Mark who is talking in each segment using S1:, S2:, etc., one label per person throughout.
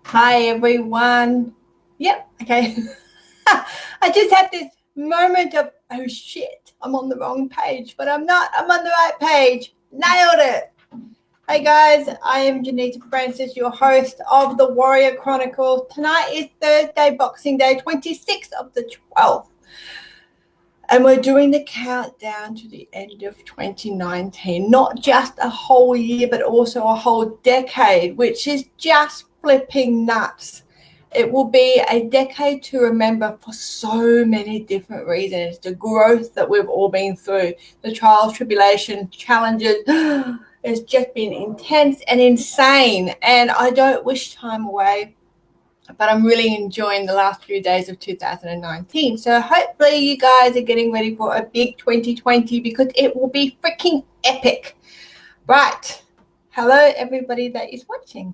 S1: Hi, everyone. Yep, okay. I just had this moment of, oh shit, I'm on the wrong page, but I'm not. I'm on the right page. Nailed it. Hey guys, I am Johnita Francis, your host of the Warrior Chronicles. Tonight is Thursday, Boxing Day, 26th of the 12th. And we're doing the countdown to the end of 2019. Not just a whole year, but also a whole decade, which is just flipping nuts. It will be a decade to remember for so many different reasons. The growth that we've all been through, the trials, tribulations, challenges. It's just been intense and insane. And I don't wish time away, but I'm really enjoying the last few days of 2019. So hopefully you guys are getting ready for a big 2020 because it will be freaking epic. Right. Hello, everybody that is watching.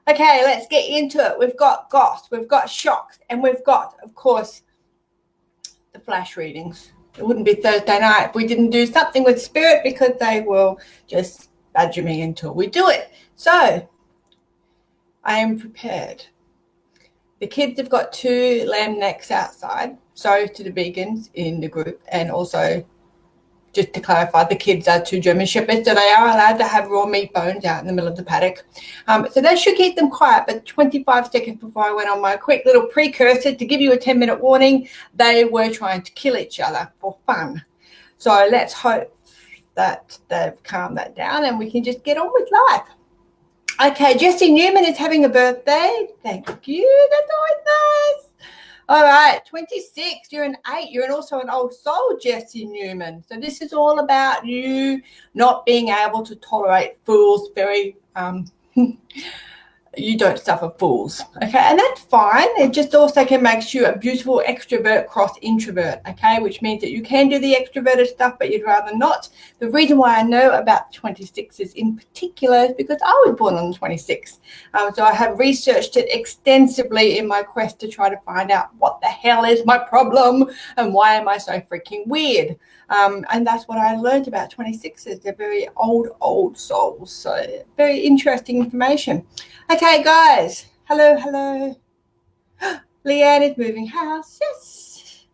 S1: Okay, let's get into it. We've got Goss, we've got Shocks, and we've got, of course, the flash readings. It wouldn't be Thursday night if we didn't do something with Spirit because they will just badger me until we do it. So I am prepared. The kids have got 2 lamb necks outside. Sorry to the vegans in the group. And also, just to clarify, the kids are 2 German Shepherds, so they are allowed to have raw meat bones out in the middle of the paddock. So that should keep them quiet. But 25 seconds before I went on my quick little precursor to give you a 10-minute warning, they were trying to kill each other for fun. So let's hope that they've calmed that down and we can just get on with life. Okay, Jesse Newman is having a birthday. Thank you. That's always nice. All right, 26. You're an 8. You're also an old soul, Jesse Newman. So this is all about you not being able to tolerate fools very you don't suffer fools, okay? And that's fine. It just also can make you a beautiful extrovert cross introvert, okay? Which means that you can do the extroverted stuff, but you'd rather not. The reason why I know about 26s in particular is because I was born on the 26th. So I have researched it extensively in my quest to try to find out what the hell is my problem and why am I so freaking weird. And that's what I learned about 26s. They're very old souls. So very interesting information. Okay, guys. Hello. Leanne is moving house. Yes.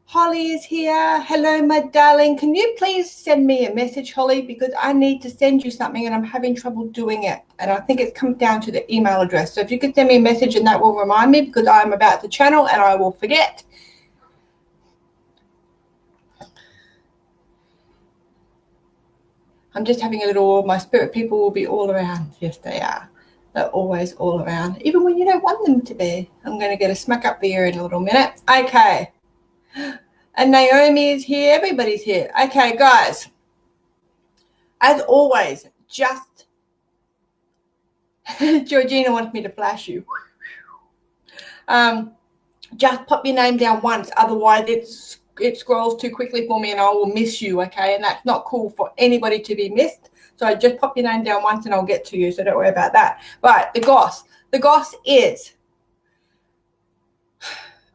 S1: Holly is here. Hello, my darling. Can you please send me a message, Holly? Because I need to send you something and I'm having trouble doing it. And I think it's come down to the email address. So if you could send me a message and that will remind me because I'm about to channel and I will forget. I'm just having a little, my spirit people will be all around. Yes, they are. They're always all around, even when you don't want them to be. I'm going to get a smack up the ear in a little minute. Okay. And Naomi is here. Everybody's here. Okay, guys. As always, just Georgina wants me to flash you. Just pop your name down once. Otherwise, it scrolls too quickly for me and I will miss you, okay? And that's not cool for anybody to be missed. So just pop your name down once and I'll get to you, so don't worry about that. Right, the Goss. The Goss is,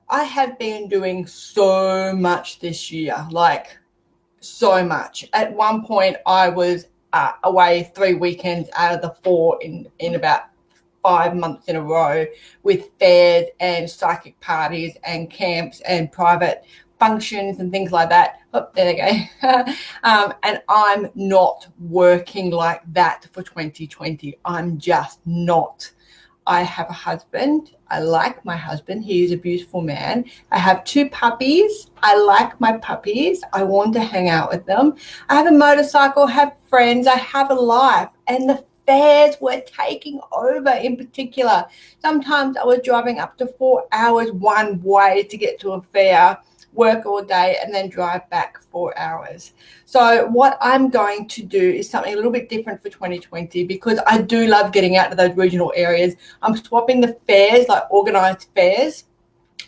S1: I have been doing so much this year, like so much. At one point, I was away 3 weekends out of the 4 in about 5 months in a row with fairs and psychic parties and camps and private functions and things like that. Oh, there they go. And I'm not working like that for 2020. I'm just not. I have a husband. I like my husband. He is a beautiful man. I have 2 puppies. I like my puppies. I want to hang out with them. I have a motorcycle, have friends. I have a life. And the fairs were taking over in particular. Sometimes I was driving up to 4 hours one way to get to a fair, work all day and then drive back 4 hours. So what I'm going to do is something a little bit different for 2020 because I do love getting out to those regional areas. I'm swapping the fairs, like organized fairs.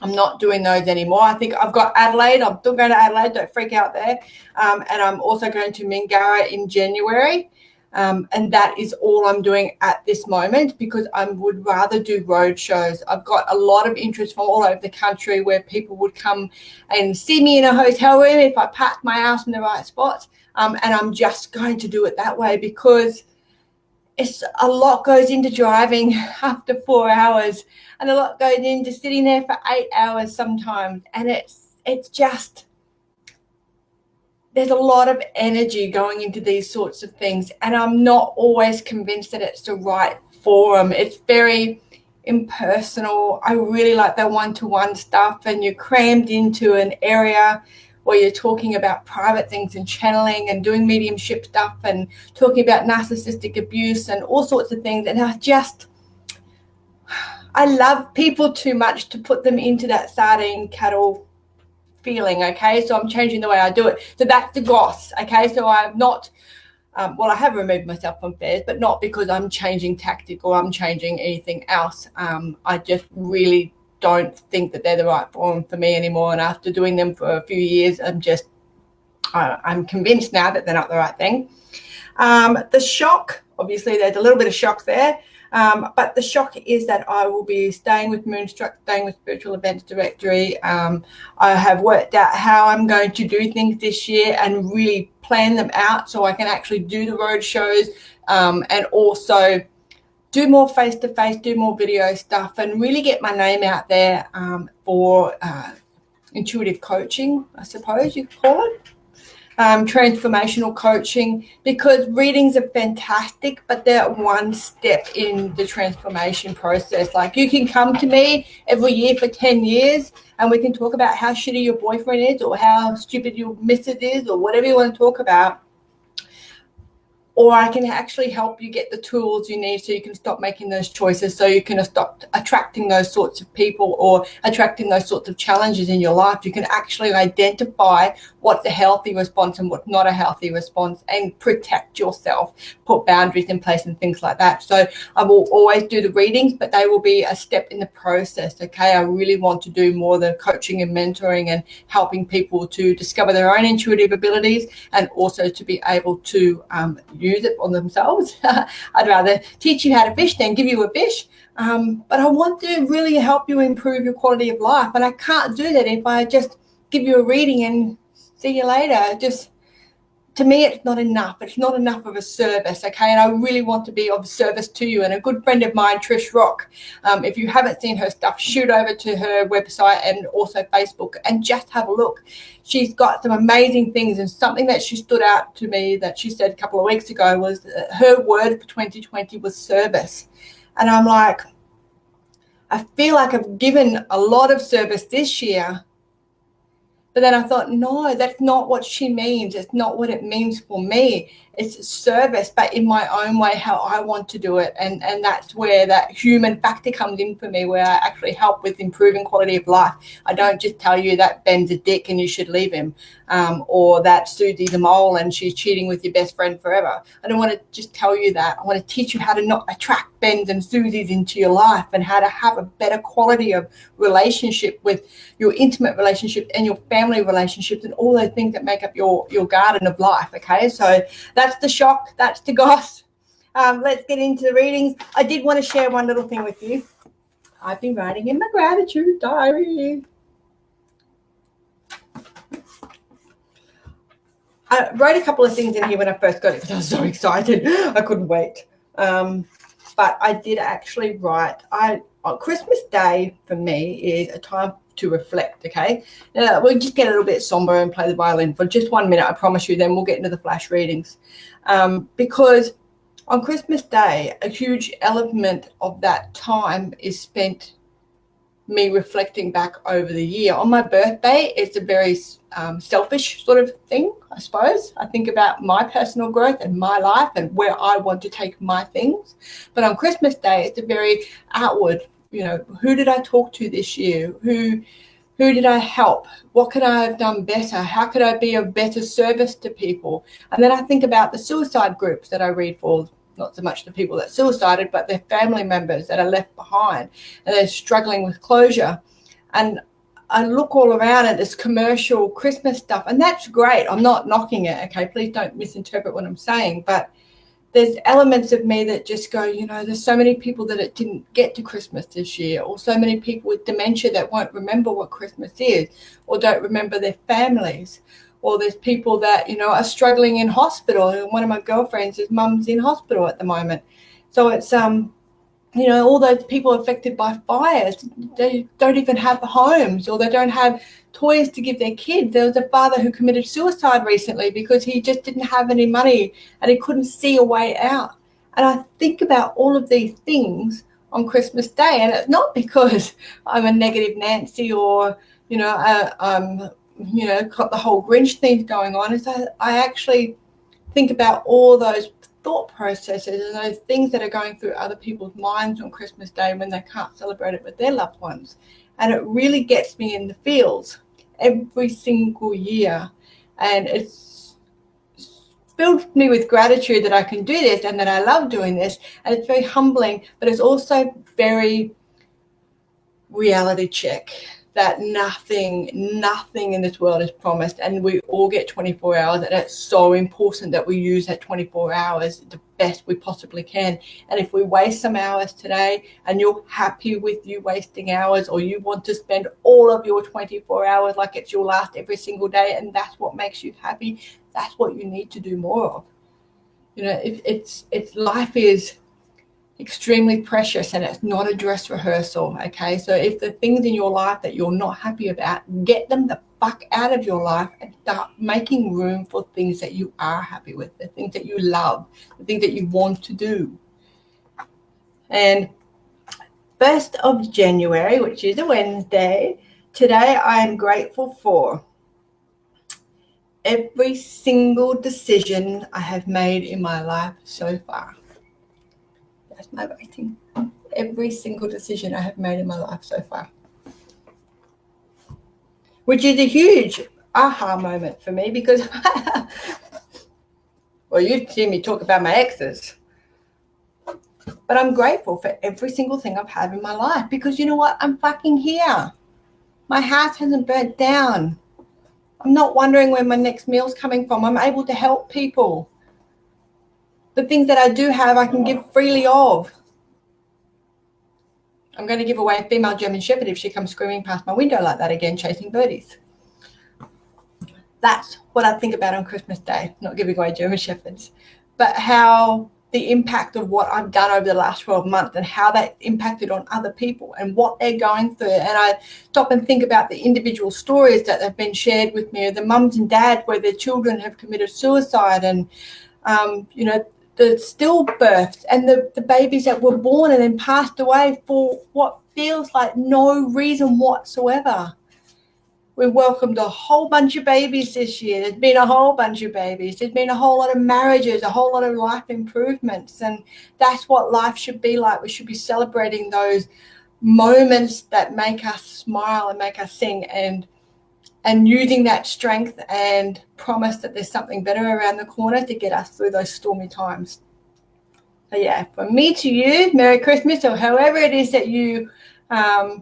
S1: I'm not doing those anymore. I think I've got Adelaide. I'm still going to Adelaide. Don't freak out there. And I'm also going to Mingara in January. And that is all I'm doing at this moment because I would rather do road shows. I've got a lot of interest from all over the country where people would come and see me in a hotel room if I parked my house in the right spot. And I'm just going to do it that way because it's a lot goes into driving after 4 hours, and a lot goes into sitting there for 8 hours sometimes. And it's just, there's a lot of energy going into these sorts of things, and I'm not always convinced that it's the right forum. It's very impersonal. I really like the one-to-one stuff, and you're crammed into an area where you're talking about private things and channeling and doing mediumship stuff and talking about narcissistic abuse and all sorts of things. And I love people too much to put them into that sardine cattle feeling. Okay, so I'm changing the way I do it. So that's the Goss. Okay, so I'm not I have removed myself from fairs, but not because I'm changing tactic or I'm changing anything else. I just really don't think that they're the right forum for me anymore, and after doing them for a few years, I'm convinced now that they're not the right thing. The shock, obviously there's a little bit of shock there. But the shock is that I will be staying with Moonstruck, staying with Spiritual Events Directory. I have worked out how I'm going to do things this year and really plan them out so I can actually do the road shows, and also do more face-to-face, do more video stuff, and really get my name out there for intuitive coaching, I suppose you could call it. Transformational coaching, because readings are fantastic, but they're one step in the transformation process. Like, you can come to me every year for 10 years and we can talk about how shitty your boyfriend is or how stupid your missus is or whatever you want to talk about. Or I can actually help you get the tools you need so you can stop making those choices, so you can stop attracting those sorts of people or attracting those sorts of challenges in your life. You can actually identify what's a healthy response and what's not a healthy response, and protect yourself, put boundaries in place and things like that. So I will always do the readings, but they will be a step in the process, okay? I really want to do more than coaching and mentoring and helping people to discover their own intuitive abilities, and also to be able to use it on themselves. I'd rather teach you how to fish than give you a fish. But I want to really help you improve your quality of life. And I can't do that if I just give you a reading and see you later. Just, to me, it's not enough. It's not enough of a service, okay? And I really want to be of service to you. And a good friend of mine, Trish Rock, if you haven't seen her stuff, shoot over to her website and also Facebook and just have a look. She's got some amazing things, and something that she stood out to me that she said a couple of weeks ago was that her word for 2020 was service. And I'm like, I feel like I've given a lot of service this year. But then I thought, no, that's not what she means. It's not what it means for me. It's service, but in my own way, how I want to do it. And that's where that human factor comes in for me, where I actually help with improving quality of life. I don't just tell you that Ben's a dick and you should leave him, or that Susie's a mole and she's cheating with your best friend forever. I don't want to just tell you that. I want to teach you how to not attract Ben's and Susie's into your life, and how to have a better quality of relationship with your intimate relationships and your family relationships and all those things that make up your garden of life, okay? So that's the shock. That's the Goss. Let's get into the readings. I did want to share one little thing with you. I've been writing in my gratitude diary. I wrote a couple of things in here when I first got it because I was so excited. I couldn't wait. But I did actually write, on Christmas Day for me is a time to reflect, okay? Now, we'll just get a little bit somber and play the violin for just 1 minute, I promise you, then we'll get into the flash readings. Because on Christmas Day, a huge element of that time is spent me reflecting back over the year. On my birthday, it's a very selfish sort of thing, I suppose. I think about my personal growth and my life and where I want to take my things. But on Christmas Day, it's a very outward, who did I talk to this year? Who did I help? What could I have done better? How could I be of better service to people? And then I think about the suicide groups that I read for, not so much the people that suicided, but their family members that are left behind and they're struggling with closure. And I look all around at this commercial Christmas stuff, and that's great. I'm not knocking it, okay? Please don't misinterpret what I'm saying. But there's elements of me that just go, there's so many people that it didn't get to Christmas this year, or so many people with dementia that won't remember what Christmas is or don't remember their families, or there's people that, you know, are struggling in hospital. And one of my girlfriends, his mum's in hospital at the moment. So it's, you know, all those people affected by fires, they don't even have homes, or they don't have toys to give their kids. There was a father who committed suicide recently because he just didn't have any money and he couldn't see a way out. And I think about all of these things on Christmas Day, and it's not because I'm a negative Nancy or, you know, you know, got the whole Grinch thing going on. Is that I actually think about all those thought processes and those things that are going through other people's minds on Christmas Day when they can't celebrate it with their loved ones. And it really gets me in the feels every single year. And it's filled me with gratitude that I can do this and that I love doing this. And it's very humbling, but it's also very reality check that nothing in this world is promised, and we all get 24 hours, and it's so important that we use that 24 hours the best we possibly can. And if we waste some hours today and you're happy with you wasting hours, or you want to spend all of your 24 hours like it's your last every single day, and that's what makes you happy, that's what you need to do more of. You know, it's life is extremely precious, and it's not a dress rehearsal. Okay, so if the things in your life that you're not happy about, get them the fuck out of your life and start making room for things that you are happy with, the things that you love, the things that you want to do. And 1st of January, which is a Wednesday, today I am grateful for every single decision I have made in my life so far. That's my rating. Every single decision I have made in my life so far. Which is a huge aha moment for me, because, well, you've seen me talk about my exes. But I'm grateful for every single thing I've had in my life, because you know what? I'm fucking here. My house hasn't burnt down. I'm not wondering where my next meal's coming from. I'm able to help people. The things that I do have, I can give freely of. I'm going to give away a female German Shepherd if she comes screaming past my window like that again, chasing birdies. That's what I think about on Christmas Day, not giving away German Shepherds, but how the impact of what I've done over the last 12 months and how that impacted on other people and what they're going through. And I stop and think about the individual stories that have been shared with me, the mums and dads where their children have committed suicide, and, you know, the stillbirths and the babies that were born and then passed away for what feels like no reason whatsoever. We welcomed a whole bunch of babies this year. There's been a whole bunch of babies. There's been a whole lot of marriages, a whole lot of life improvements. And that's what life should be like. We should be celebrating those moments that make us smile and make us sing, and using that strength and promise that there's something better around the corner to get us through those stormy times. So yeah, from me to you, Merry Christmas, or however it is that you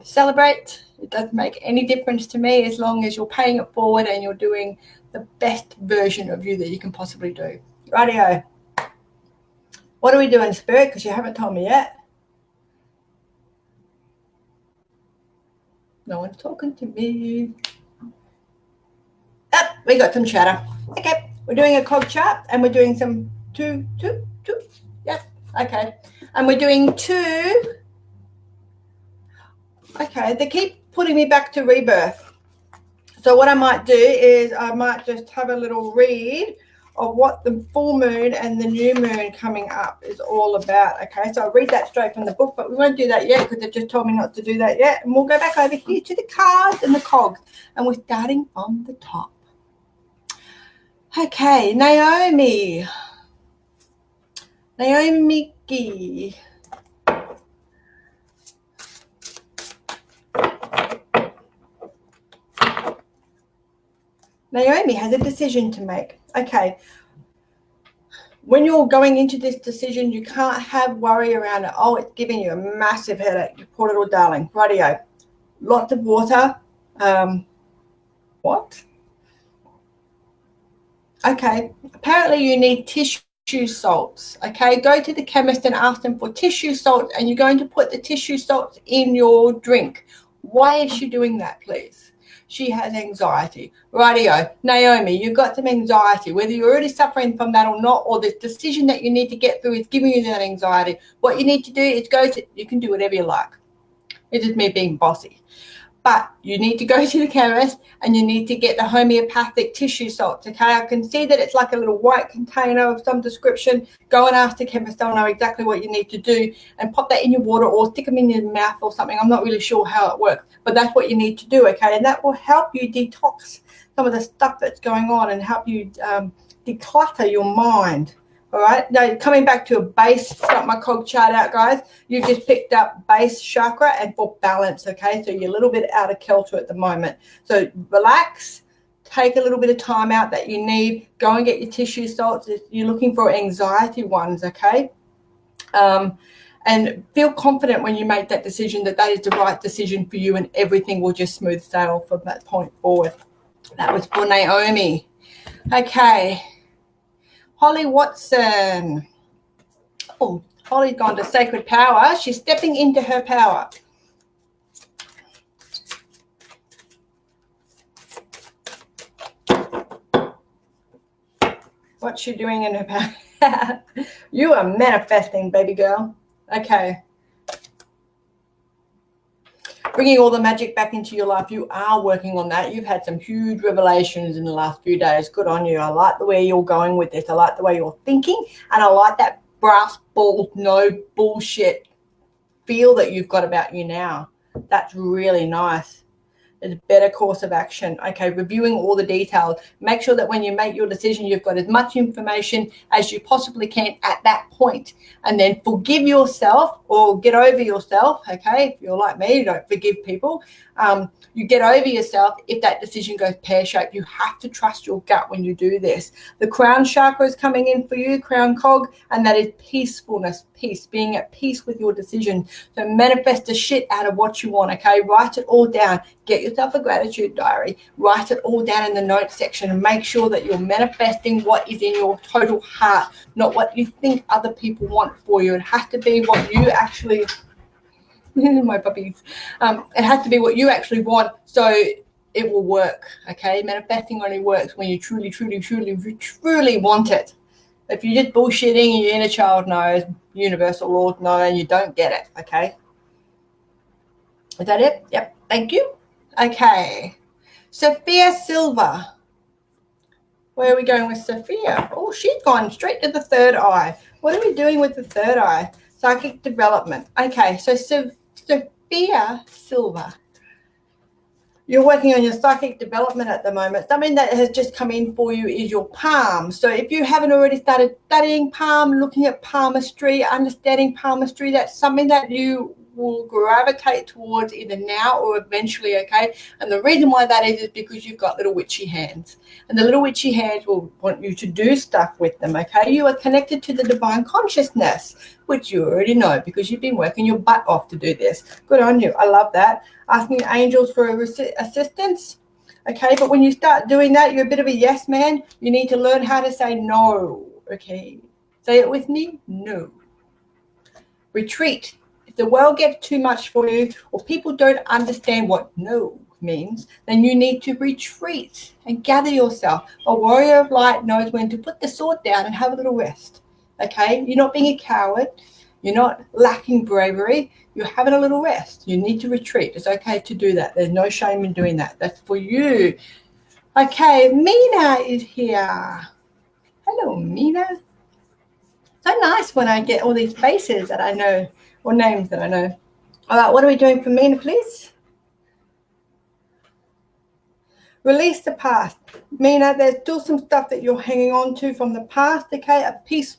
S1: celebrate. It doesn't make any difference to me as long as you're paying it forward and you're doing the best version of you that you can possibly do. Rightio. What are we doing, Spirit? Because you haven't told me yet. No one's talking to me. Oh, we got some chatter. Okay, we're doing a cog chart, and we're doing some two. Yep, okay. And we're doing 2. Okay, they keep putting me back to rebirth. So what I might do is I might just have a little read of what the full moon and the new moon coming up is all about. Okay, so I'll read that straight from the book, but we won't do that yet because they just told me not to do that yet. And we'll go back over here to the cards and the cogs, and we're starting from the top. Okay, Naomi. Naomi has a decision to make. Okay. When you're going into this decision, you can't have worry around it. Oh, it's giving you a massive headache. You poor little darling. Rightio. Lots of water. What? Okay. Apparently you need tissue salts. Okay. Go to the chemist and ask them for tissue salts, and you're going to put the tissue salts in your drink. Why is she doing that, please? she has anxiety. Rightio, Naomi, you've got some anxiety, whether you're already suffering from that or not, or this decision that you need to get through is giving you that anxiety. What you need to do is you can do whatever you like. It's just me being bossy. But you need to go to the chemist and you need to get the homeopathic tissue salts, okay? I can see that it's like a little white container of some description. Go and ask the chemist. They'll know exactly what you need to do, and pop that in your water or stick them in your mouth or something. I'm not really sure how it works, but that's what you need to do, okay? And that will help you detox some of the stuff that's going on and help you declutter your mind. All right, now coming back to a base, got my cog chart out, guys. You've just picked up base chakra and for balance, okay? So you're a little bit out of kilter at the moment. So relax, take a little bit of time out that you need. Go and get your tissue salts if you're looking for anxiety ones, okay? And feel confident when you make that decision that is the right decision for you, and everything will just smooth sail from that point forward. That was for Naomi. Okay. Holly Watson. Oh, Holly's gone to sacred power. She's stepping into her power. What's she doing in her power? You are manifesting, baby girl. Okay. Bringing all the magic back into your life. You are working on that. You've had some huge revelations in the last few days. Good on you. I like the way you're going with this. I like the way you're thinking, and I like that brass balls, no bullshit feel that you've got about you now. That's really nice. There's a better course of action. Okay, reviewing all the details. Make sure that when you make your decision, you've got as much information as you possibly can at that point. And then forgive yourself or get over yourself, okay? If you're like me, you don't forgive people. You get over yourself if that decision goes pear-shaped. You have to trust your gut when you do this. The crown chakra is coming in for you, crown cog, and that is peacefulness, peace, being at peace with your decision. So manifest the shit out of what you want, okay? Write it all down. Get yourself a gratitude diary. Write it all down in the notes section and make sure that you're manifesting what is in your total heart, not what you think other people want for you. It has to be what you actually... my puppies. It has to be what you actually want, so it will work, okay? Manifesting only works when you truly, truly, truly, truly want it. If you're just bullshitting, your inner child knows, universal laws know, and you don't get it, okay? Is that it? Yep, thank you. Okay. Sophia Silva. Where are we going with Sophia? Oh, she's gone straight to the third eye. What are we doing with the third eye? Psychic development. Okay, so Sophia Silva, you're working on your psychic development at the moment. Something that has just come in for you is your palm. So if you haven't already started studying palm, looking at palmistry, understanding palmistry, that's something that you will gravitate towards either now or eventually, okay? And the reason why that is because you've got little witchy hands. And the little witchy hands will want you to do stuff with them, okay? You are connected to the divine consciousness, which you already know because you've been working your butt off to do this. Good on you. I love that. Asking angels for assistance, okay? But when you start doing that, you're a bit of a yes man. You need to learn how to say no, okay? Say it with me. No. Retreat. If the world gets too much for you or people don't understand what no means, then you need to retreat and gather yourself. A warrior of light knows when to put the sword down and have a little rest, okay? You're not being a coward. You're not lacking bravery. You're having a little rest. You need to retreat. It's okay to do that. There's no shame in doing that. That's for you. Okay, Mina is here. Hello, Mina. So nice when I get all these faces that I know, or names that I know. All right, what are we doing for Mina, please? Release the past. Mina, there's still some stuff that you're hanging on to from the past, okay? A piece.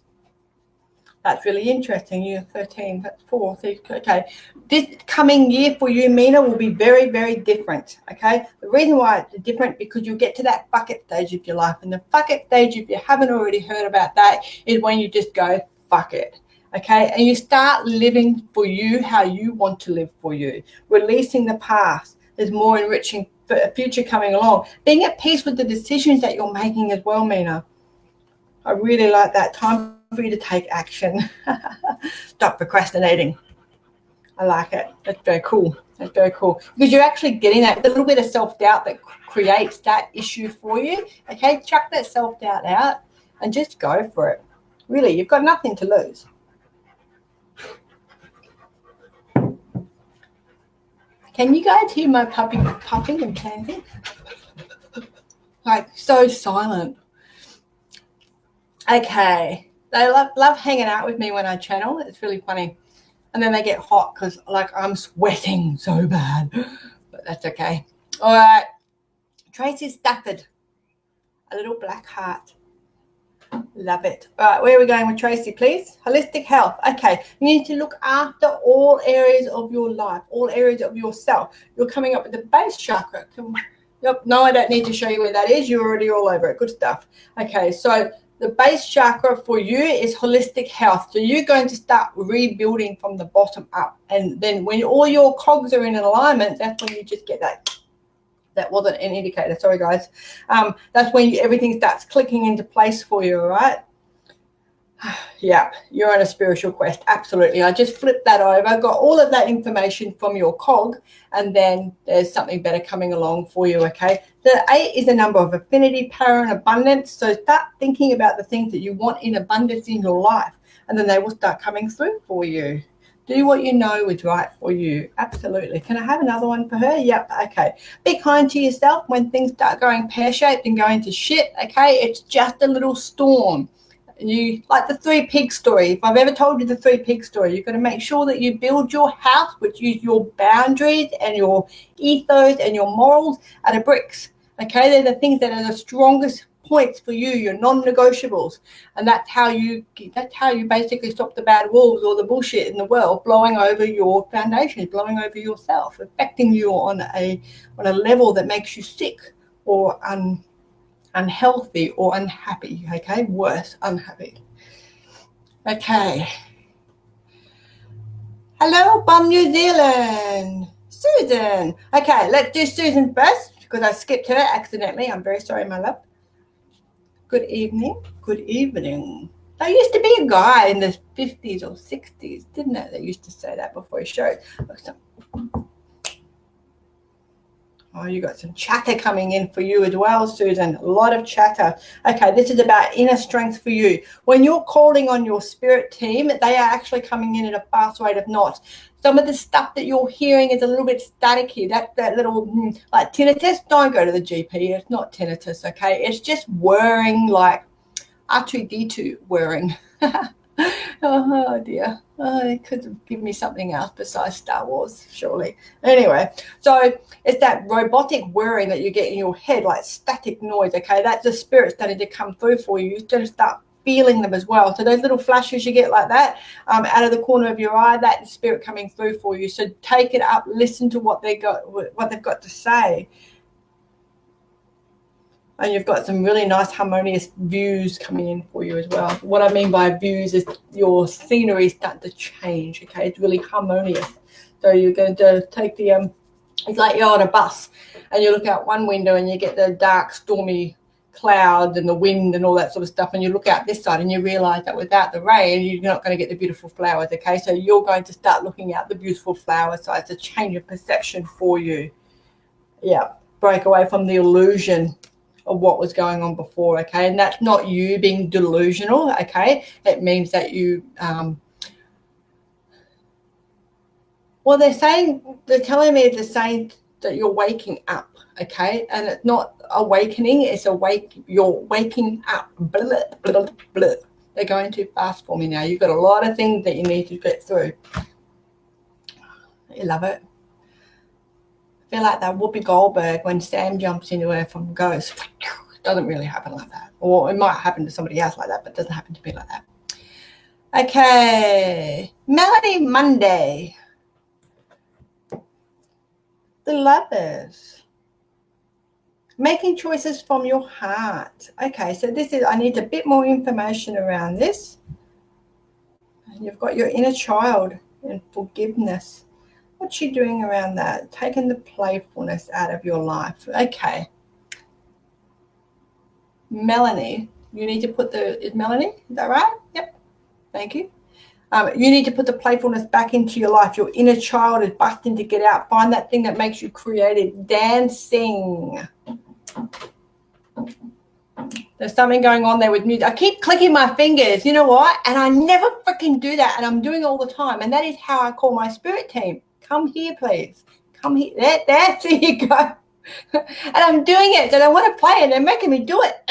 S1: That's really interesting. You're 13, that's 4. Okay. This coming year for you, Mina, will be very, very different, okay? The reason why it's different because you'll get to that bucket stage of your life. And the bucket stage, if you haven't already heard about that, is when you just go, fuck it, okay? And you start living for you how you want to live for you. Releasing the past. There's more enriching future coming along. Being at peace with the decisions that you're making as well, Mina. I really like that. Time for you to take action. Stop procrastinating. I like it. That's very cool. That's very cool, because you're actually getting that little bit of self-doubt that creates that issue for you. Okay, chuck that self-doubt out and just go for it. Really, you've got nothing to lose. Can you guys hear my puppy puffing and panting? Like, so silent. Okay, they love hanging out with me when I channel. It's really funny. And then they get hot because, like, I'm sweating so bad. But that's okay. All right. Tracy Stafford. A little black heart. Love it. All right, where are we going with Tracy, please? Holistic health. Okay, you need to look after all areas of your life, all areas of yourself. You're coming up with the base chakra. Yep, no, I don't need to show you where that is. You're already all over it. Good stuff. Okay, so the base chakra for you is holistic health. So you're going to start rebuilding from the bottom up. And then when all your cogs are in alignment, that's when you just get that. That wasn't an indicator. Sorry, guys. That's when everything starts clicking into place for you, all right? Yeah, you're on a spiritual quest. Absolutely. I just flipped that over, got all of that information from your cog, and then there's something better coming along for you, okay? The 8 is a number of affinity, power, and abundance. So start thinking about the things that you want in abundance in your life, and then they will start coming through for you. Do what you know is right for you. Absolutely. Can I have another one for her? Yep. Okay. Be kind to yourself when things start going pear-shaped and going to shit. Okay. It's just a little storm. You like the 3 pig story. If I've ever told you the 3 pig story, you've got to make sure that you build your house, which is your boundaries and your ethos and your morals, out of bricks. Okay. They're the things that are the strongest points for you, your non-negotiables, and that's how you basically stop the bad wolves or the bullshit in the world blowing over your foundations, blowing over yourself, affecting you on a level that makes you sick or unhealthy or unhappy. Okay, worse, unhappy. Okay. Hello from New Zealand, Susan. Okay, let's do Susan first because I skipped her accidentally. I'm very sorry, my love. Good evening. Good evening. There used to be a guy in the 50s or 60s, didn't it? That used to say that before he showed. Oh, you got some chatter coming in for you as well, Susan. A lot of chatter. Okay, this is about inner strength for you. When you're calling on your spirit team, they are actually coming in at a fast rate of knots. Some of the stuff that you're hearing is a little bit staticky. That little, like tinnitus, don't go to the GP. It's not tinnitus, okay? It's just whirring, like R2-D2 whirring. Oh dear. Oh, they could have given me something else besides Star Wars, surely. Anyway, so it's that robotic whirring that you get in your head, like static noise, okay? That's the spirit starting to come through for you. You're going to start feeling them as well. So those little flashes you get like that out of the corner of your eye, that's the spirit coming through for you. So take it up, listen to what they've got to say. And you've got some really nice harmonious views coming in for you as well. What I mean by views is your scenery start to change, okay? It's really harmonious. So you're going to take the, it's like you're on a bus and you look out one window and you get the dark, stormy clouds and the wind and all that sort of stuff. And you look out this side and you realize that without the rain, you're not going to get the beautiful flowers, okay? So you're going to start looking at the beautiful flowers. So it's a change of perception for you. Yeah, break away from the illusion of what was going on before, okay? And that's not you being delusional, okay? It means that you, well, they're telling me they're saying that you're waking up, okay? And it's not awakening, it's you're waking up. Blah, blah, blah. They're going too fast for me now. You've got a lot of things that you need to get through. You love it. I feel like that Whoopi Goldberg when Sam jumps into her from Goss. It doesn't really happen like that. Or it might happen to somebody else like that, but it doesn't happen to me like that. Okay. Melody Monday. The Lovers. Making choices from your heart. Okay, so I need a bit more information around this. You've got your inner child and forgiveness. What's she doing around that? Taking the playfulness out of your life. Okay. Melanie, you need to put is Melanie, is that right? Yep. Thank you. You need to put the playfulness back into your life. Your inner child is busting to get out. Find that thing that makes you creative. Dancing. There's something going on there with music. I keep clicking my fingers, you know what? And I never freaking do that, and I'm doing it all the time. And that is how I call my spirit team. Come here, please. Come here. There you go. And I'm doing it, and I want to play it. They're making me do it.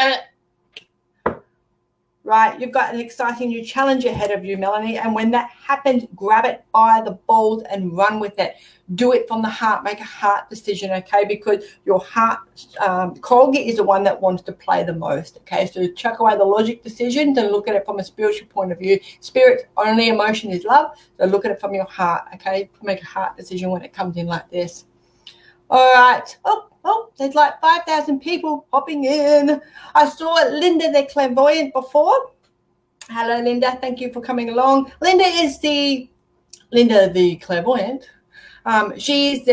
S1: Right, you've got an exciting new challenge ahead of you, Melanie, and when that happens, grab it by the balls and run with it. Do it from the heart. Make a heart decision, okay, because your heart, Colgi is the one that wants to play the most, okay, so chuck away the logic decisions and look at it from a spiritual point of view. Spirit's only emotion is love, so look at it from your heart, okay. Make a heart decision when it comes in like this. All right. Oh, there's like 5,000 people popping in. I saw Linda the clairvoyant before. Hello, Linda. Thank you for coming along. Linda the clairvoyant. She's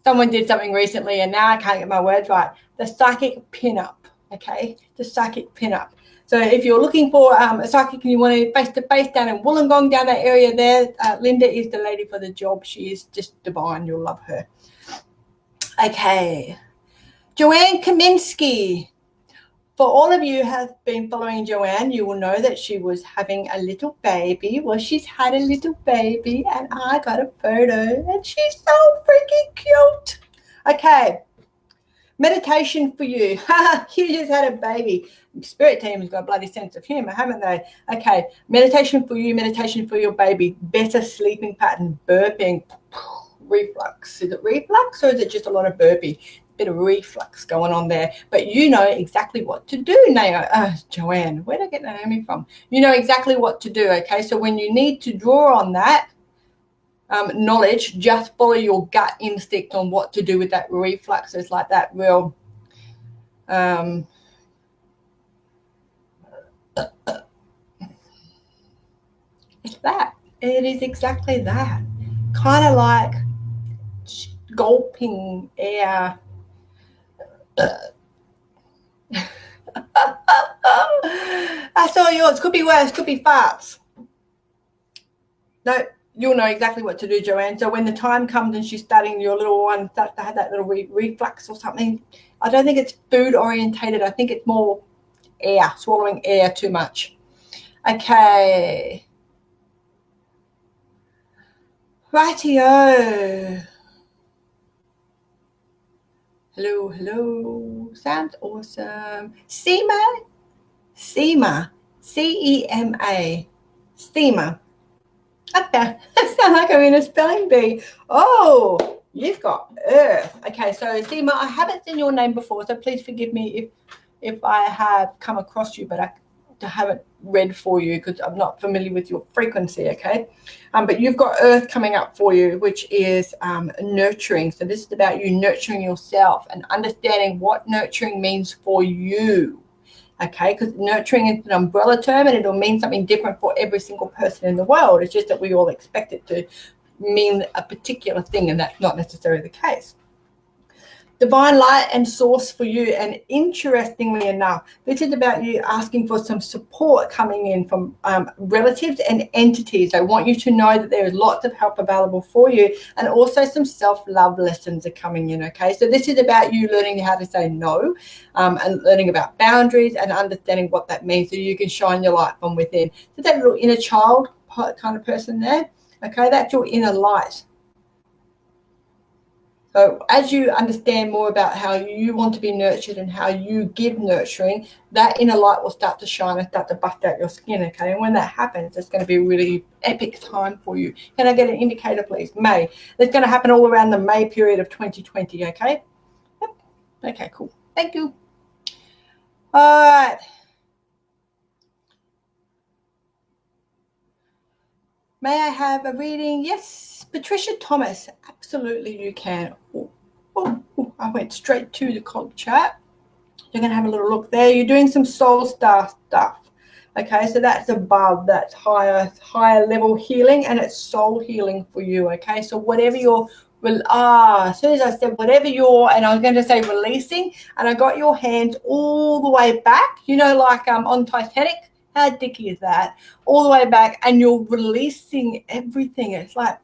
S1: someone did something recently, and now I can't get my words right. The psychic pinup. Okay, the psychic pinup. So if you're looking for a psychic and you want to face-to-face down in Wollongong, down that area there, Linda is the lady for the job. She is just divine. You'll love her. Okay. Joanne Kaminsky. For all of you who have been following Joanne, you will know that she was having a little baby. Well, she's had a little baby, and I got a photo, and she's so freaking cute. Okay. Meditation for you. You just had a baby. Spirit team has got a bloody sense of humor, haven't they? Okay, meditation for you, meditation for your baby. Better sleeping pattern, burping, reflux. Is it reflux or is it just a lot of burpee? Bit of reflux going on there. But you know exactly what to do, Joanne. Where did I get Naomi from? You know exactly what to do, okay? So when you need to draw on that knowledge, just follow your gut instinct on what to do with that reflux. It's like that real it's that. It is exactly that. Kind of like gulping air. I saw yours. Could be worse. Could be farts. No, you'll know exactly what to do, Joanne. So when the time comes and she's studying, your little one starts to have that little reflux or something, I don't think it's food orientated. I think it's more air, swallowing air too much. Okay. Rightio. Hello. Sounds awesome. Seema. C-E-M-A. Seema. Okay. That sounds like I'm in a spelling bee. Oh, you've got Earth. Okay, so Seema, I haven't seen your name before, so please forgive me if I have come across you, but I haven't read for you because I'm not familiar with your frequency, okay? But you've got Earth coming up for you, which is nurturing. So this is about you nurturing yourself and understanding what nurturing means for you, okay? Because nurturing is an umbrella term and it'll mean something different for every single person in the world. It's just that we all expect it to mean a particular thing, and that's not necessarily the case. Divine light and source for you. And interestingly enough, this is about you asking for some support coming in from relatives and entities. I want you to know that there is lots of help available for you, and also some self-love lessons are coming in, okay? So this is about you learning how to say no, and learning about boundaries and understanding what that means so you can shine your light from within. So that little inner child kind of person there, okay, that's your inner light. So as you understand more about how you want to be nurtured and how you give nurturing, that inner light will start to shine and start to bust out your skin, okay? And when that happens, it's going to be a really epic time for you. Can I get an indicator, please? May. That's going to happen all around the May period of 2020, okay? Yep. Okay, cool. Thank you. All right. May I have a reading? Yes. Patricia Thomas, absolutely you can. I went straight to the cog chat. You're going to have a little look there. You're doing some soul star stuff. Okay, so that's above, that's higher level healing, and it's soul healing for you. Okay, so whatever you're, as soon as I said whatever you're, and I was going to say releasing, and I got your hands all the way back, you know, like on Titanic, How dicky is that? All the way back, and you're releasing everything. It's like,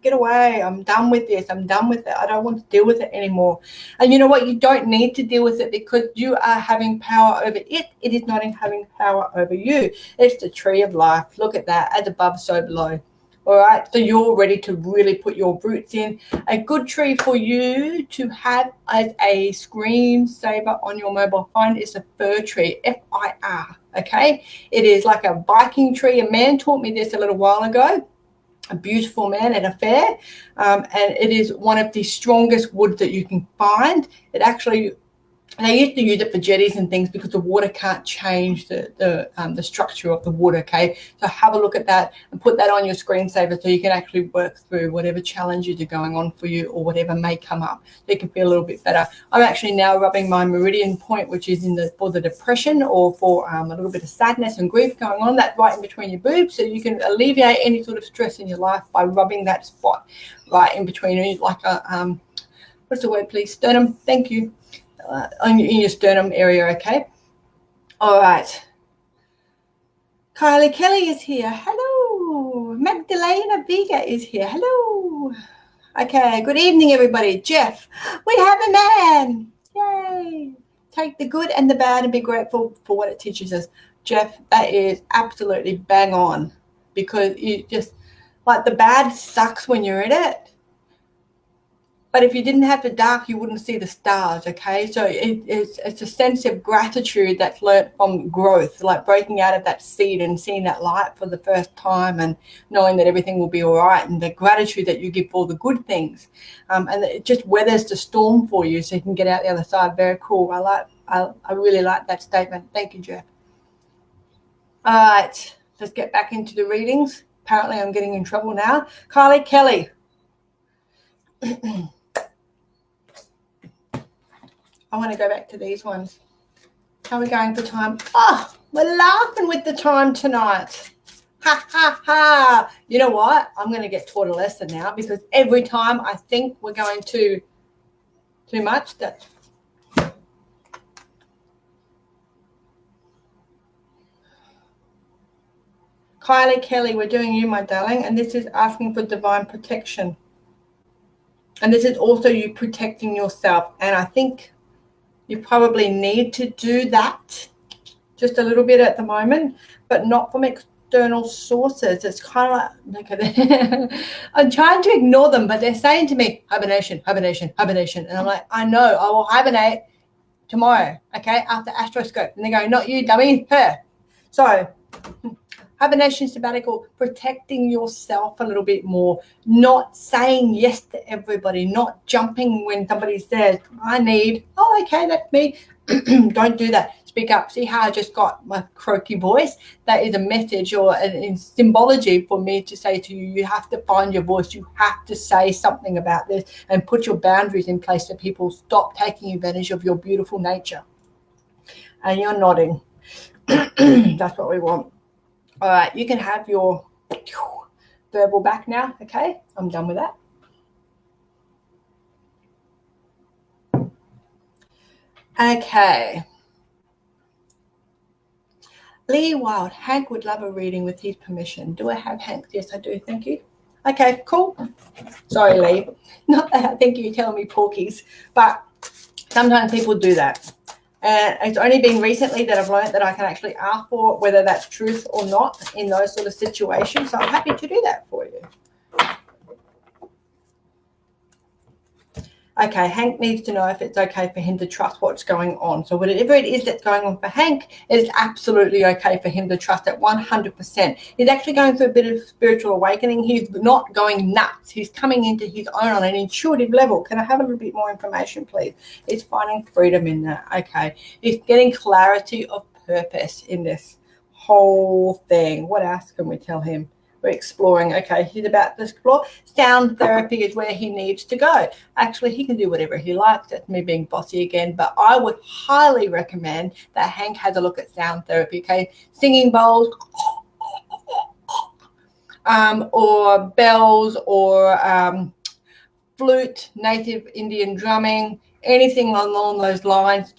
S1: get away. I'm done with this. I'm done with it. I don't want to deal with it anymore. And you know what? You don't need to deal with it because you are having power over it. It is not having power over you. It's the tree of life. Look at that. As above, so below. All right, so you're ready to really put your roots in. A good tree for you to have as a screensaver on your mobile phone is a fir tree, F-I-R, okay? It is like a Viking tree. A man taught me this a little while ago, a beautiful man at a fair, and it is one of the strongest wood that you can find. It actually... And they used to use it for jetties and things because the water can't change the structure of the wood, okay? So have a look at that and put that on your screensaver so you can actually work through whatever challenges are going on for you or whatever may come up so you can feel a little bit better. I'm actually now rubbing my meridian point, which is for the depression or for a little bit of sadness and grief going on. That's right in between your boobs, so you can alleviate any sort of stress in your life by rubbing that spot right in between, like a, what's the word, please? Sternum. Thank you. In your sternum area, okay? All right. Kylie Kelly is here. Hello. Magdalena Vega is here. Hello. Okay, good evening, everybody. Jeff, we have a man. Yay. Take the good and the bad and be grateful for what it teaches us. Jeff, that is absolutely bang on because you just, like, the bad sucks when you're in it. But if you didn't have the dark, you wouldn't see the stars, okay? So it's a sense of gratitude that's learnt from growth, like breaking out of that seed and seeing that light for the first time and knowing that everything will be all right, and the gratitude that you give for the good things. And it just weathers the storm for you so you can get out the other side. Very cool. I really like that statement. Thank you, Jeff. All right, let's get back into the readings. Apparently I'm getting in trouble now. Kylie Kelly. I want to go back to these ones. How are we going for time? Oh, we're laughing with the time tonight. Ha, ha, ha. You know what? I'm going to get taught a lesson now because every time I think we're going too much, that... Kylie Kelly, we're doing you, my darling, and this is asking for divine protection. And this is also you protecting yourself. And I think you probably need to do that just a little bit at the moment, but not from external sources. It's kind of like I'm trying to ignore them, but they're saying to me, hibernation, hibernation, hibernation. And I'm like, I know, I will hibernate tomorrow, okay, after astroscope. And they go, not you, dummy, her. So hibernation, sabbatical, protecting yourself a little bit more, not saying yes to everybody, not jumping when somebody says, I need, oh, okay, that's me. Don't do that. Speak up. See how I just got my croaky voice? That is a message or in symbology for me to say to you, you have to find your voice. You have to say something about this and put your boundaries in place so people stop taking advantage of your beautiful nature. And you're nodding. That's what we want. All right, you can have your verbal back now, okay? I'm done with that. Okay. Lee Wild, Hank would love a reading with his permission. Do I have Hank? Yes, I do. Thank you. Okay, cool. Sorry, Lee. Not that I think you're telling me porkies, but sometimes people do that. And it's only been recently that I've learned that I can actually ask for whether that's truth or not in those sort of situations. So I'm happy to do that for you. Okay, Hank needs to know if it's okay for him to trust what's going on. So whatever it is that's going on for Hank, it is absolutely okay for him to trust it 100%. He's actually going through a bit of spiritual awakening. He's not going nuts. He's coming into his own on an intuitive level. Can I have a little bit more information, please? He's finding freedom in that. Okay. He's getting clarity of purpose in this whole thing. What else can we tell him? We're exploring. Okay, he's about to explore. Sound therapy is where he needs to go. Actually, he can do whatever he likes. That's me being bossy again. But I would highly recommend that Hank has a look at sound therapy, okay? Singing bowls or bells or flute, native Indian drumming, anything along those lines,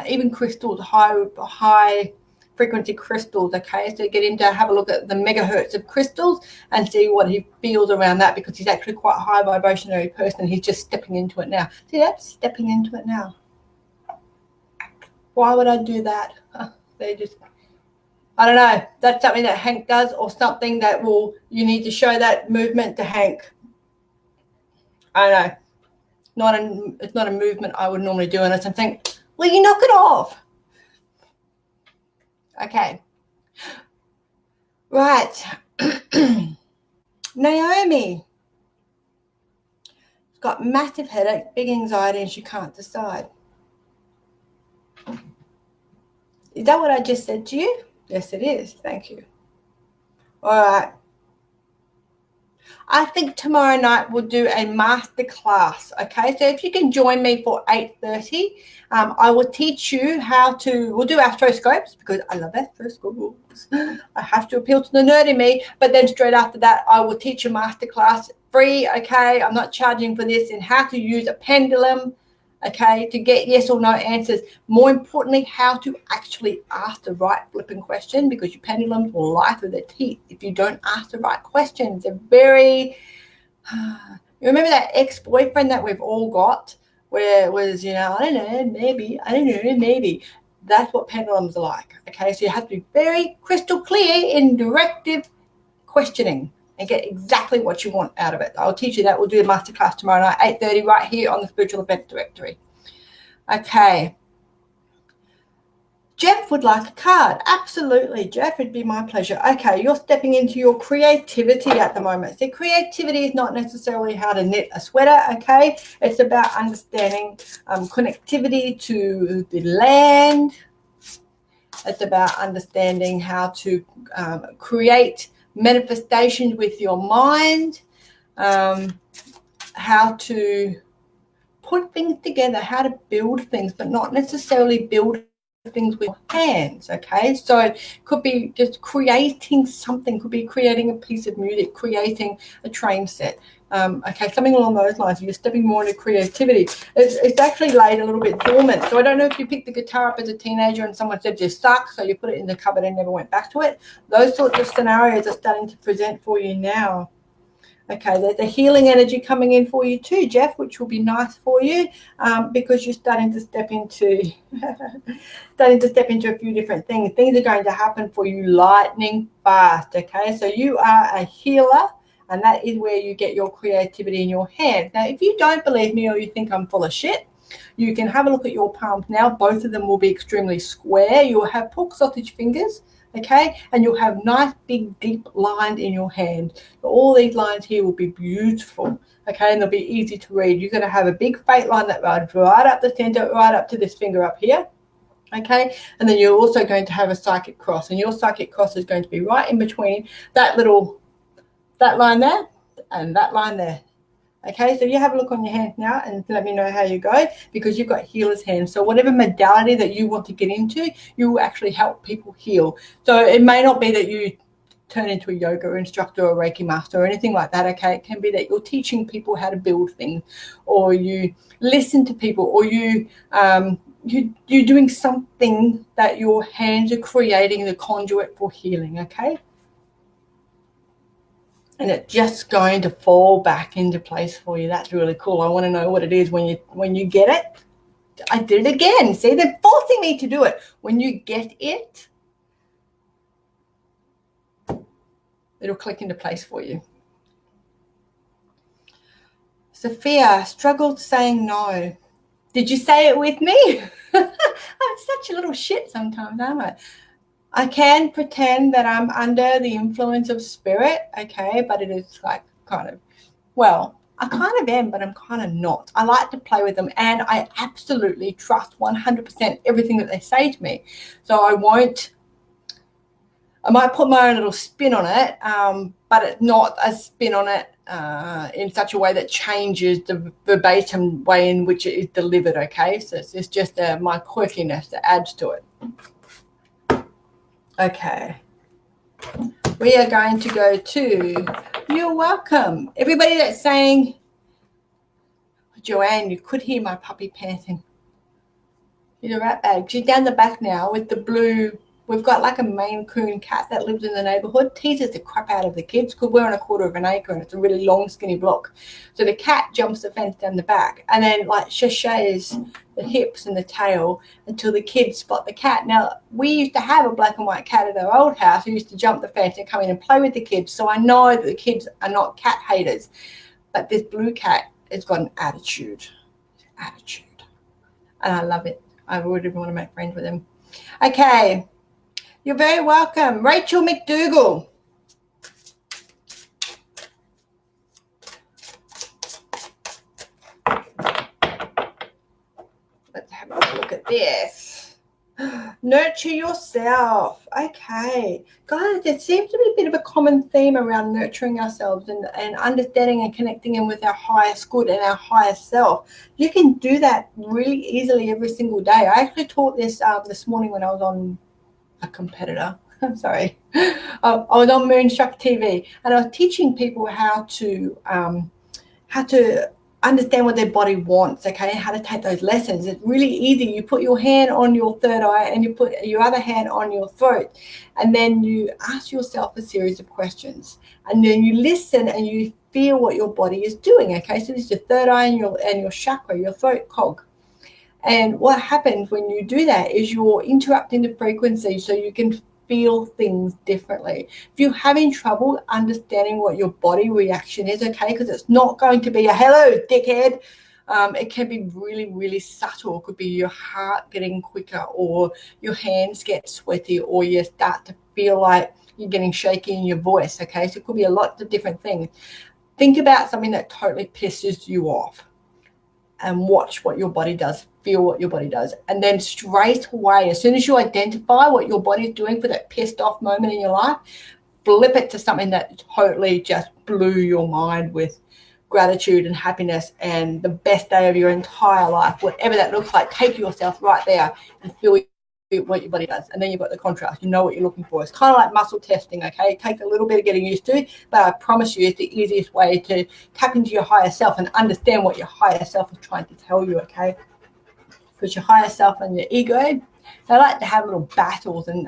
S1: even crystals, high frequency crystals, okay? So get him to have a look at the megahertz of crystals and see what he feels around that, because he's actually quite a high vibrationary person. He's just stepping into it now. See that? Stepping into it now. Why would I do that? They just, I don't know. That's something that Hank does, or something that you need to show that movement to Hank. I don't know. It's not a movement I would normally do unless I'm saying, well, you knock it off. Okay. Right. Naomi. She's got massive headache, big anxiety, and she can't decide. Is that what I just said to you? Yes, it is. Thank you. All right. I think tomorrow night we'll do a master class, okay? So if you can join me for 8:30, I will teach you we'll do astroscopes, because I love astroscopes. I have to appeal to the nerd in me, but then straight after that, I will teach a master class free, okay? I'm not charging for this, in how to use a pendulum, okay, to get yes or no answers. More importantly, how to actually ask the right flipping question, because your pendulums will lie through their teeth if you don't ask the right questions. They're very, you remember that ex-boyfriend that we've all got, where it was, I don't know, maybe. That's what pendulums are like, okay? So you have to be very crystal clear in directive questioning and get exactly what you want out of it. I'll teach you that. We'll do a masterclass tomorrow night, 8:30, right here on the Spiritual Event Directory. Okay. Jeff would like a card. Absolutely, Jeff. It'd be my pleasure. Okay, you're stepping into your creativity at the moment. See, creativity is not necessarily how to knit a sweater, okay? It's about understanding connectivity to the land. It's about understanding how to create manifestations with your mind, how to put things together, how to build things, but not necessarily build things with your hands, okay? So it could be just creating something, could be creating a piece of music, creating a train set, okay, something along those lines. You're stepping more into creativity. It's actually laid a little bit dormant. So I don't know if you picked the guitar up as a teenager and someone said you suck, so you put it in the cupboard and never went back to it. Those sorts of scenarios are starting to present for you now. Okay, there's a healing energy coming in for you too, Jeff, which will be nice for you, because you're starting to step into a few different things. Things are going to happen for you lightning fast, okay? So you are a healer, and that is where you get your creativity in your hands. Now, if you don't believe me or you think I'm full of shit, you can have a look at your palms now. Both of them will be extremely square. You'll have pork sausage fingers, okay, and you'll have nice big deep lines in your hand. All these lines here will be beautiful, okay, and they'll be easy to read. You're going to have a big fate line that runs right up the center, right up to this finger up here, okay, and then you're also going to have a psychic cross, and your psychic cross is going to be right in between that line there and that line there. Okay, so you have a look on your hands now and let me know how you go, because you've got healer's hands. So whatever modality that you want to get into, you will actually help people heal. So it may not be that you turn into a yoga instructor or Reiki master or anything like that, okay? It can be that you're teaching people how to build things, or you listen to people, or you're doing something that your hands are creating the conduit for healing, okay? And it's just going to fall back into place for you. That's really cool. I want to know what it is when you get it. I did it again. See, they're forcing me to do it. When you get it, it'll click into place for you. Sophia struggled saying no. Did you say it with me? I'm such a little shit sometimes, aren't I? I can pretend that I'm under the influence of spirit, okay, but it is like kind of, well, I kind of am, but I'm kind of not. I like to play with them, and I absolutely trust 100% everything that they say to me. So I might put my own little spin on it, but it's not a spin on it in such a way that changes the verbatim way in which it is delivered, okay? So it's just my quirkiness that adds to it. Okay, we are going to go to, you're welcome. Everybody that's saying, Joanne, you could hear my puppy panting. She's a rat bag. She's down the back now with the blue We've got like a Maine Coon cat that lives in the neighborhood, teases the crap out of the kids because we're on a quarter of an acre and it's a really long, skinny block. So the cat jumps the fence down the back and then like sashays the hips and the tail until the kids spot the cat. Now, we used to have a black and white cat at our old house who used to jump the fence and come in and play with the kids. So I know that the kids are not cat haters. But this blue cat has got an attitude. And I love it. I would want to make friends with him. Okay. You're very welcome. Rachel McDougall. Let's have a look at this. Nurture yourself. Okay. Guys, there seems to be a bit of a common theme around nurturing ourselves and understanding and connecting in with our highest good and our highest self. You can do that really easily every single day. I actually taught this this morning when I was on a competitor. I'm sorry. I was on Moonstruck TV and I was teaching people how to understand what their body wants, okay, and how to take those lessons. It's really easy. You put your hand on your third eye and you put your other hand on your throat, and then you ask yourself a series of questions, and then you listen and you feel what your body is doing, okay? So this is your third eye and your chakra, your throat cog. And what happens when you do that is you're interrupting the frequency so you can feel things differently. If you're having trouble understanding what your body reaction is, okay, because it's not going to be a hello, dickhead. It can be really, really subtle. It could be your heart getting quicker, or your hands get sweaty, or you start to feel like you're getting shaky in your voice, okay? So it could be a lot of different things. Think about something that totally pisses you off and watch what your body does, feel what your body does. And then straight away, as soon as you identify what your body is doing for that pissed off moment in your life, flip it to something that totally just blew your mind with gratitude and happiness and the best day of your entire life, whatever that looks like. Take yourself right there and feel what your body does, and then you've got the contrast. You know what you're looking for. It's kind of like muscle testing, okay? It takes a little bit of getting used to, but I promise you it's the easiest way to tap into your higher self and understand what your higher self is trying to tell you, okay? Because your higher self and your ego, they like to have little battles, and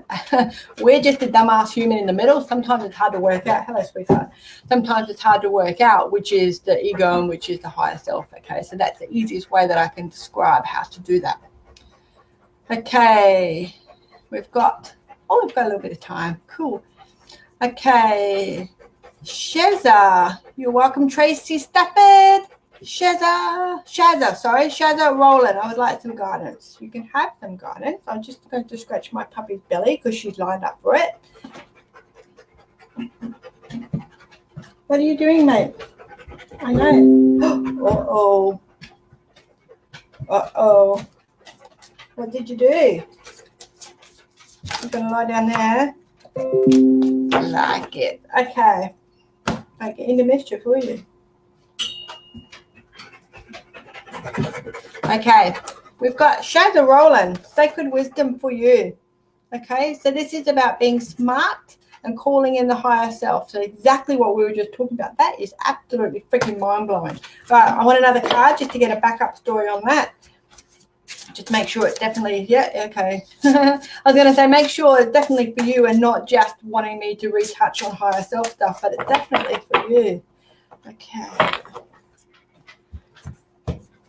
S1: we're just a dumbass human in the middle. Sometimes it's hard to work out. Hello, sweetheart. Sometimes it's hard to work out which is the ego and which is the higher self, okay? So that's the easiest way that I can describe how to do that. Okay, we've got a little bit of time. Cool. Okay, Shazza, you're welcome. Tracy Stafford, Shazza Roland. I would like some guidance. You can have some guidance. I'm just going to scratch my puppy's belly because she's lined up for it. What are you doing, mate? I know. Uh-oh. What did you do? You're going to lie down there? I like it. Okay. I get into mischief, will you? Okay. We've got Shazza Roland, Sacred Wisdom for you. Okay. So this is about being smart and calling in the higher self. So exactly what we were just talking about. That is absolutely freaking mind-blowing. Right. I want another card just to get a backup story on that. Just make sure it's definitely, okay. I was going to say, make sure it's definitely for you and not just wanting me to retouch on higher self stuff, but it's definitely for you. Okay.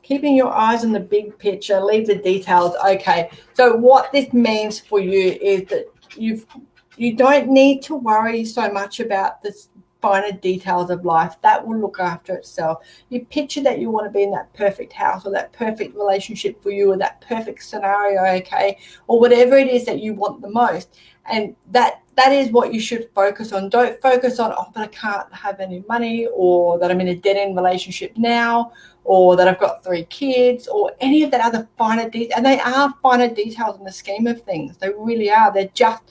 S1: Keeping your eyes on the big picture, leave the details. Okay. So what this means for you is that you don't need to worry so much about this finer details of life. That will look after itself. You picture that you want to be in that perfect house or that perfect relationship for you or that perfect scenario, okay, or whatever it is that you want the most. And that is what you should focus on. Don't focus on, but I can't have any money, or that I'm in a dead-end relationship now, or that I've got 3 kids, or any of that other finer details. And they are finer details in the scheme of things. They really are. They're just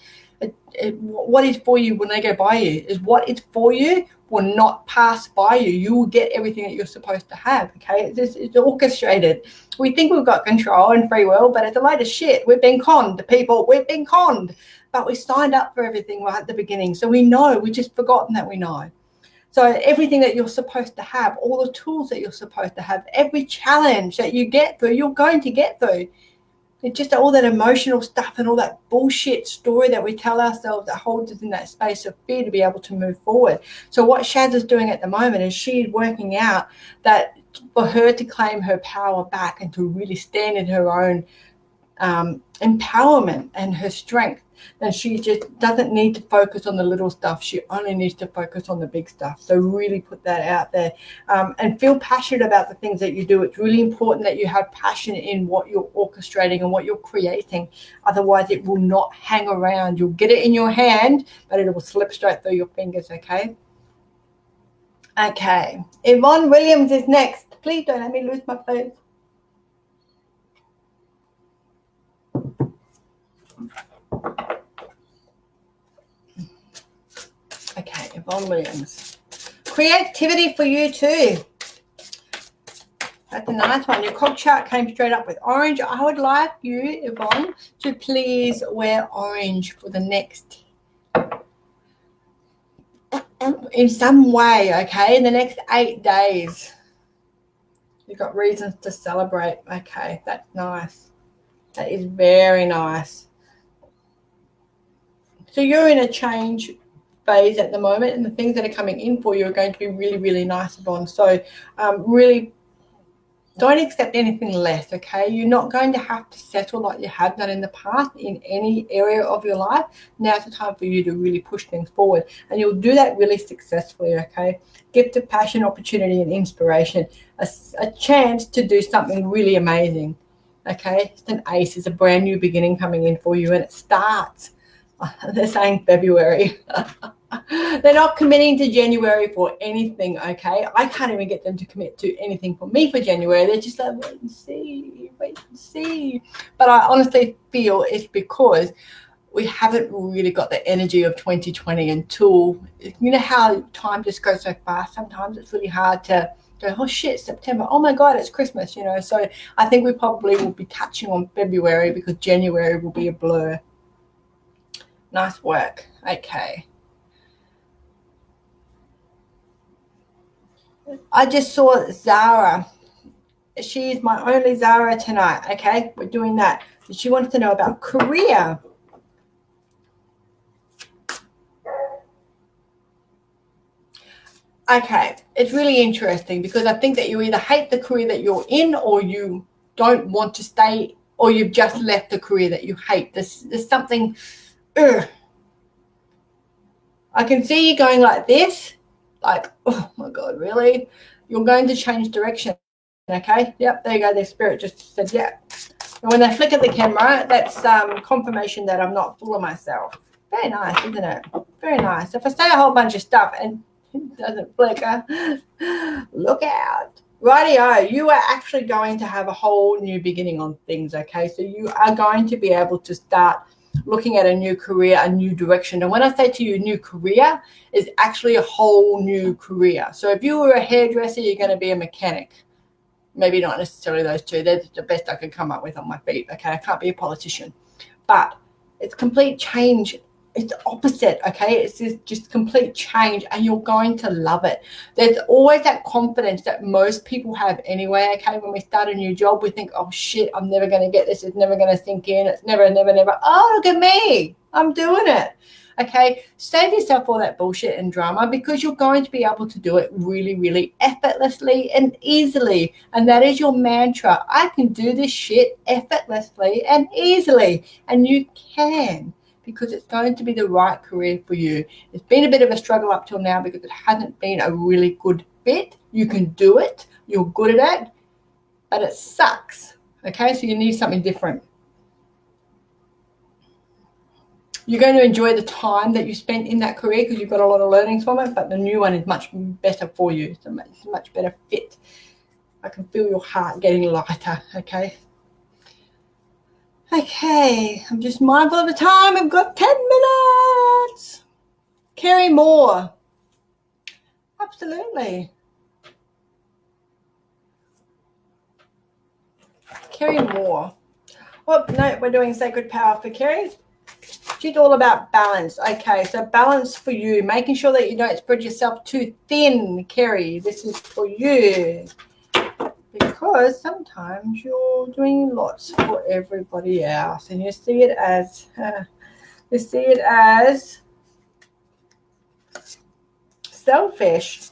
S1: what is for you when they go by you. Is what is for you will not pass by you. You will get everything that you're supposed to have, okay? It's orchestrated. We think we've got control and free will, but it's a load of shit. We've been conned, people. We've been conned. But we signed up for everything right at the beginning. So we know. We've just forgotten that we know. So everything that you're supposed to have, all the tools that you're supposed to have, every challenge that you get through, you're going to get through. It's just all that emotional stuff and all that bullshit story that we tell ourselves that holds us in that space of fear to be able to move forward. So what Shaz is doing at the moment is she's working out that for her to claim her power back and to really stand in her own empowerment and her strength, then she just doesn't need to focus on the little stuff. She only needs to focus on the big stuff. So really put that out there, and feel passionate about the things that you do. It's really important that you have passion in what you're orchestrating and what you're creating. Otherwise it will not hang around. You'll get it in your hand, but it will slip straight through your fingers. Okay, Yvonne Williams is next. Please don't let me lose my place. Okay, Yvonne Williams. Creativity for you too. That's a nice one. Your cog chart came straight up with orange. I would like you, Yvonne, to please wear orange for the next, in some way, okay, in the next 8 days. You've got reasons to celebrate. Okay, that's nice. That is very nice. So you're in a change phase at the moment, and the things that are coming in for you are going to be really, really nice, Yvonne. So really don't accept anything less, okay? You're not going to have to settle like you have done in the past in any area of your life. Now's the time for you to really push things forward, and you'll do that really successfully, okay? Gift of passion, opportunity, and inspiration. A chance to do something really amazing, okay? It's an ace. It's a brand new beginning coming in for you, and it starts. They're saying February. They're not committing to January for anything, okay? I can't even get them to commit to anything for me for January. They're just like, wait and see. But I honestly feel it's because we haven't really got the energy of 2020 until, you know how time just goes so fast. Sometimes it's really hard to go, oh shit, September, oh my God, it's Christmas, you know? So I think we probably will be touching on February because January will be a blur. Nice work. Okay. I just saw Zara. She's my only Zara tonight. Okay, we're doing that. She wants to know about career. Okay, it's really interesting because I think that you either hate the career that you're in, or you don't want to stay, or you've just left the career that you hate. There's something. I can see you going like this, like, oh my God, really? You're going to change direction, okay? Yep, there you go. Their spirit just said, yeah. And when they flick at the camera, that's confirmation that I'm not full of myself. Very nice, isn't it? Very nice. If I say a whole bunch of stuff and it doesn't flicker, look out. Rightio, you are actually going to have a whole new beginning on things, okay? So you are going to be able to start looking at a new career, a new direction. And when I say to you new career, is actually a whole new career. So if you were a hairdresser, you're going to be a mechanic. Maybe not necessarily those two. That's the best I could come up with on my feet. Okay, I can't be a politician. But it's complete change. It's opposite, okay? It's just complete change, and you're going to love it. There's always that confidence that most people have anyway, okay? When we start a new job, we think, oh, shit, I'm never going to get this. It's never going to sink in. It's never. Oh, look at me. I'm doing it, okay? Save yourself all that bullshit and drama, because you're going to be able to do it really, really effortlessly and easily. And that is your mantra. I can do this shit effortlessly and easily, and you can, because it's going to be the right career for you. It's been a bit of a struggle up till now because it hasn't been a really good fit. You can do it. You're good at it, but it sucks, okay? So you need something different. You're going to enjoy the time that you spent in that career because you've got a lot of learnings from it, but the new one is much better for you. It's a much better fit. I can feel your heart getting lighter, okay? Okay, I'm just mindful of the time. I've got 10 minutes. Carry more. Absolutely. Carry more. Oh, no, we're doing Sacred Power for Carrie. She's all about balance. Okay, so balance for you. Making sure that you don't spread yourself too thin, Carrie. This is for you. because sometimes you're doing lots for everybody else, and you see it as selfish.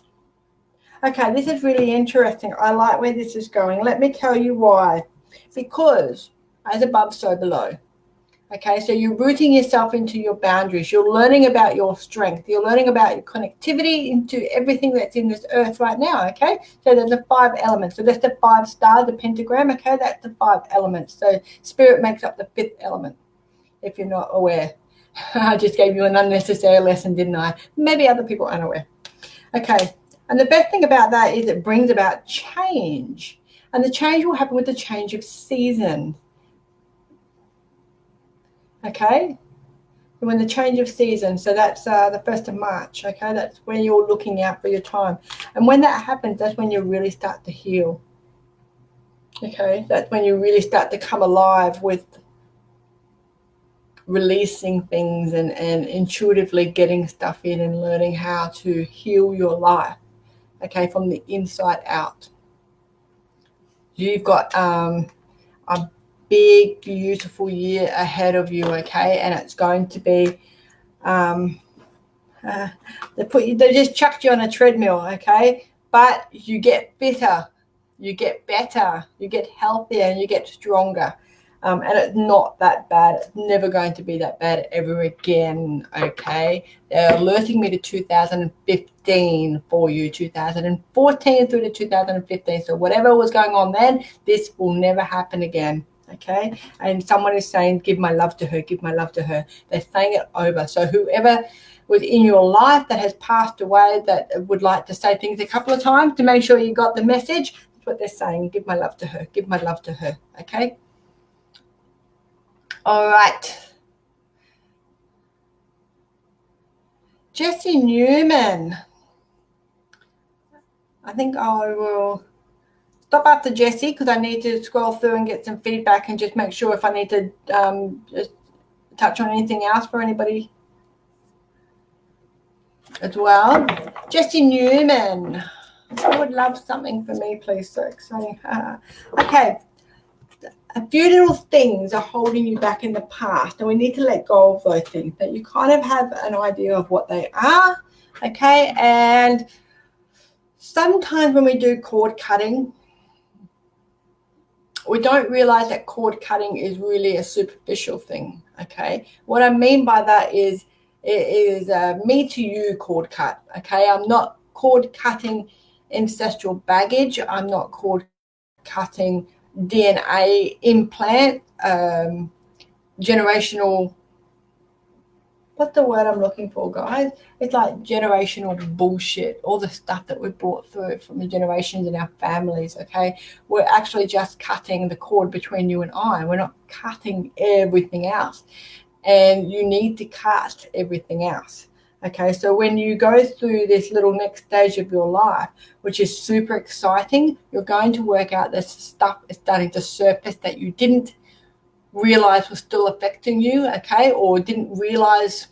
S1: Okay, this is really interesting. I like where this is going. Let me tell you why. Because as above, so below. Okay, so you're rooting yourself into your boundaries. You're learning about your strength. You're learning about your connectivity into everything that's in this earth right now. Okay, so there's the 5 elements. So that's the 5 stars, the pentagram. Okay, that's the 5 elements. So spirit makes up the 5th element, if you're not aware. I just gave you an unnecessary lesson, didn't I? Maybe other people aren't aware. Okay, and the best thing about that is it brings about change. And the change will happen with the change of season. Okay, when the change of season, so that's the 1st of March. Okay, that's when you're looking out for your time. And when that happens, that's when you really start to heal. Okay, that's when you really start to come alive with releasing things and intuitively getting stuff in and learning how to heal your life, okay, from the inside out. You've got a big, beautiful year ahead of you, okay, and it's going to be they just chucked you on a treadmill, okay, but you get fitter, you get better, you get healthier, and you get stronger. And it's not that bad. It's never going to be that bad ever again, okay? They're alerting me to 2015 for you, 2014 through to 2015. So whatever was going on then, this will never happen again, okay? And someone is saying, give my love to her, give my love to her. They're saying it over. So whoever was in your life that has passed away that would like to say things a couple of times to make sure you got the message, that's what they're saying. Give my love to her, give my love to her, okay? All right. Jesse Newman. I think I will stop after Jesse because I need to scroll through and get some feedback and just make sure if I need to just touch on anything else for anybody as well. Jesse Newman. I would love something for me, please. So exciting. Okay. A few little things are holding you back in the past, and we need to let go of those things, that you kind of have an idea of what they are, okay? And sometimes when we do cord cutting, we don't realize that cord cutting is really a superficial thing, okay? What I mean by that is it is me to you cord cut, okay? I'm not cord cutting ancestral baggage. I'm not cord cutting DNA implant, generational, what's the word I'm looking for, guys? It's like generational bullshit, all the stuff that we've brought through from the generations in our families, okay? We're actually just cutting the cord between you and I. We're not cutting everything else. And you need to cut everything else. Okay, so when you go through this little next stage of your life, which is super exciting, you're going to work out this stuff is starting to surface that you didn't realize was still affecting you, okay, or didn't realize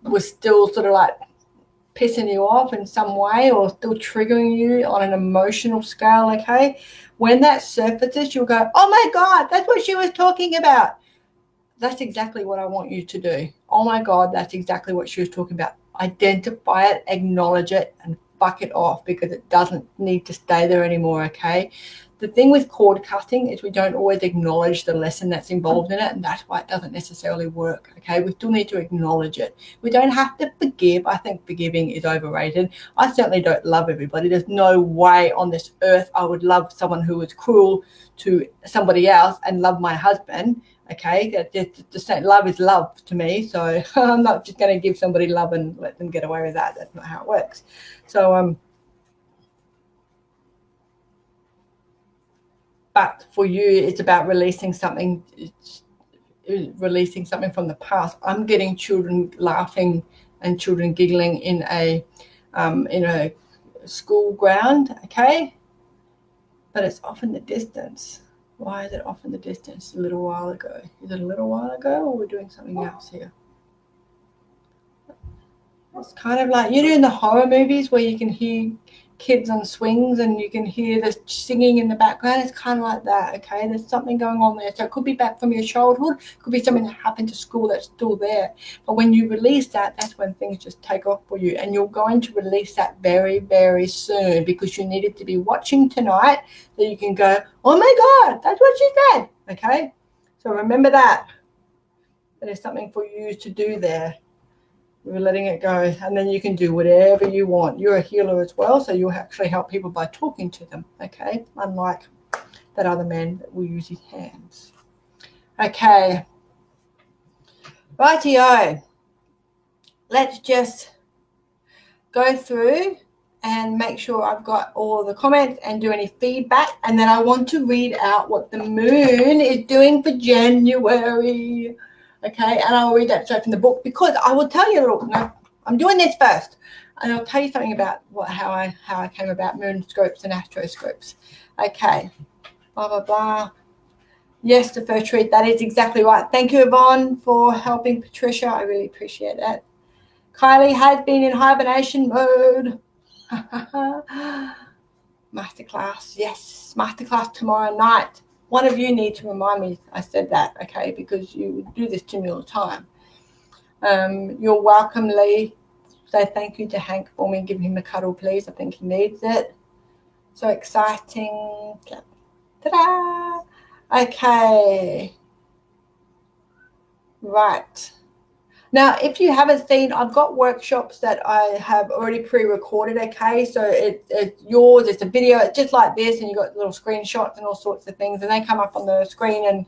S1: was still sort of like pissing you off in some way or still triggering you on an emotional scale, okay? When that surfaces, you'll go, oh my God, that's what she was talking about. That's exactly what I want you to do. Oh my God, that's exactly what she was talking about. Identify it, acknowledge it, and fuck it off because it doesn't need to stay there anymore, okay? The thing with cord cutting is we don't always acknowledge the lesson that's involved in it, and that's why it doesn't necessarily work, okay? We still need to acknowledge it. We don't have to forgive. I think forgiving is overrated. I certainly don't love everybody. There's no way on this earth I would love someone who was cruel to somebody else and love my husband. Okay, just love is love to me. So I'm not just going to give somebody love and let them get away with that. That's not how it works. So, but for you, it's about releasing something. It's releasing something from the past. I'm getting children laughing and children giggling in a school ground. Okay, but it's off in the distance. Why is it off in the distance? A little while ago. Is it a little while ago, or we're doing something else here? It's kind of like, you know, in the horror movies where you can hear kids on swings and you can hear the singing in the background. It's kind of like that, okay? There's something going on there. So it could be back from your childhood. It could be something that happened to school that's still there. But when you release that, that's when things just take off for you. And you're going to release that very, very soon because you needed to be watching tonight so you can go, oh my God, that's what she said, okay? So remember that. There's something for you to do there. We're letting it go, and then you can do whatever you want. You're a healer as well, so you'll actually help people by talking to them, okay? Unlike that other man that will use his hands. Okay. Rightio. Let's just go through and make sure I've got all the comments and do any feedback, and then I want to read out what the moon is doing for January. Okay, and I'll read that straight from the book because I will tell you a little. No, I'm doing this first, and I'll tell you something about how I came about moon scopes and astroscopes. Okay, blah blah blah. Yes, the first read. That is exactly right. Thank you, Yvonne, for helping Patricia. I really appreciate that. Kylie has been in hibernation mode. Masterclass, yes, masterclass tomorrow night. One of you need to remind me I said that, okay, because you do this to me all the time. You're welcome, Lee. Say thank you to Hank for me. Give him a cuddle, please. I think he needs it. So exciting. Ta-da! Okay. Right. Now, if you haven't seen, I've got workshops that I have already pre-recorded, okay? So it's yours, it's a video, it's just like this, and you've got little screenshots and all sorts of things, and they come up on the screen, and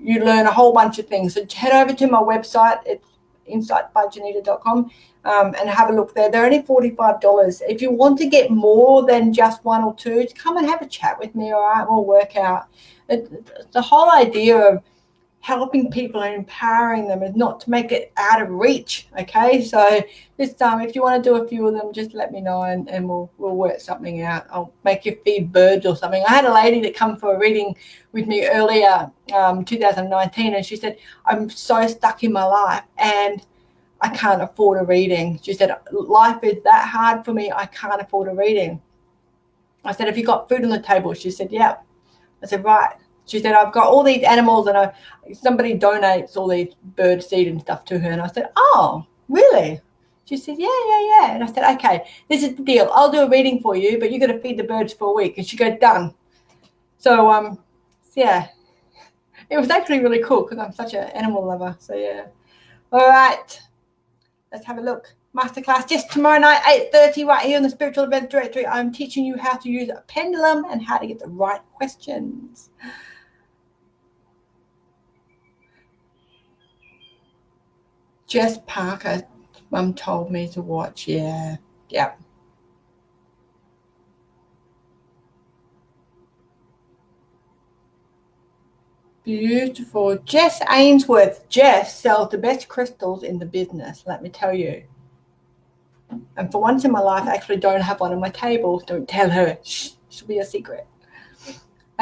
S1: you learn a whole bunch of things. So head over to my website, it's insightbyjohnita.com, and have a look there. They're only $45. If you want to get more than just one or two, come and have a chat with me, all right? We'll work out. The whole idea of helping people and empowering them is not to make it out of reach, okay? So this time, if you want to do a few of them, just let me know and we'll work something out. I'll make you feed birds or something. I had a lady that come for a reading with me earlier, 2019, and she said, I'm so stuck in my life and I can't afford a reading. She said, life is that hard for me, I can't afford a reading. I said, have you got food on the table? She said, yeah. I said, right. She said, I've got all these animals and somebody donates all these bird seed and stuff to her. And I said, oh, really? She said, yeah. And I said, okay, this is the deal. I'll do a reading for you, but you're going to feed the birds for a week. And she goes, done. So, yeah, it was actually really cool because I'm such an animal lover. So, yeah. All right. Let's have a look. Masterclass just tomorrow night, 8:30, right here on the Spiritual Event Directory. I'm teaching you how to use a pendulum and how to get the right questions. Jess Parker, Mum told me to watch. Yeah. Beautiful. Jess Ainsworth. Jess sells the best crystals in the business, let me tell you. And for once in my life, I actually don't have one on my table. Don't tell her. Shh, she'll be a secret.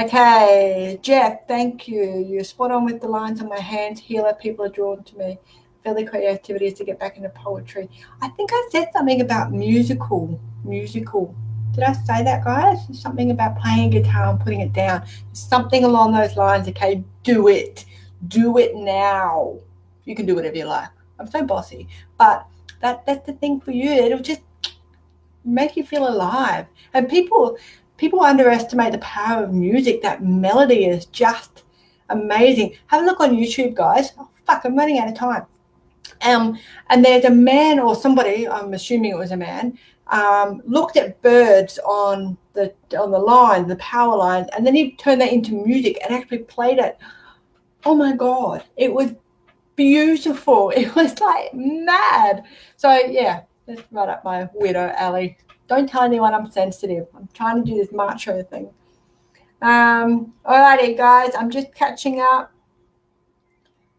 S1: Okay, Jeff, thank you. You're spot on with the lines on my hands. Healer, people are drawn to me. Feel the creativity is to get back into poetry. I think I said something about musical. Did I say that, guys? Something about playing guitar and putting it down. Something along those lines, okay? Do it. Do it now. You can do whatever you like. I'm so bossy. But that's the thing for you. It'll just make you feel alive. And people underestimate the power of music. That melody is just amazing. Have a look on YouTube, guys. Oh, fuck, I'm running out of time. And there's a man or somebody, I'm assuming it was a man, looked at birds on the line, the power line, and then he turned that into music and actually played it. Oh my God, it was beautiful. It was like mad. So yeah, that's right up my weirdo alley. Don't tell anyone I'm sensitive. I'm trying to do this macho thing. Alrighty, guys, I'm just catching up.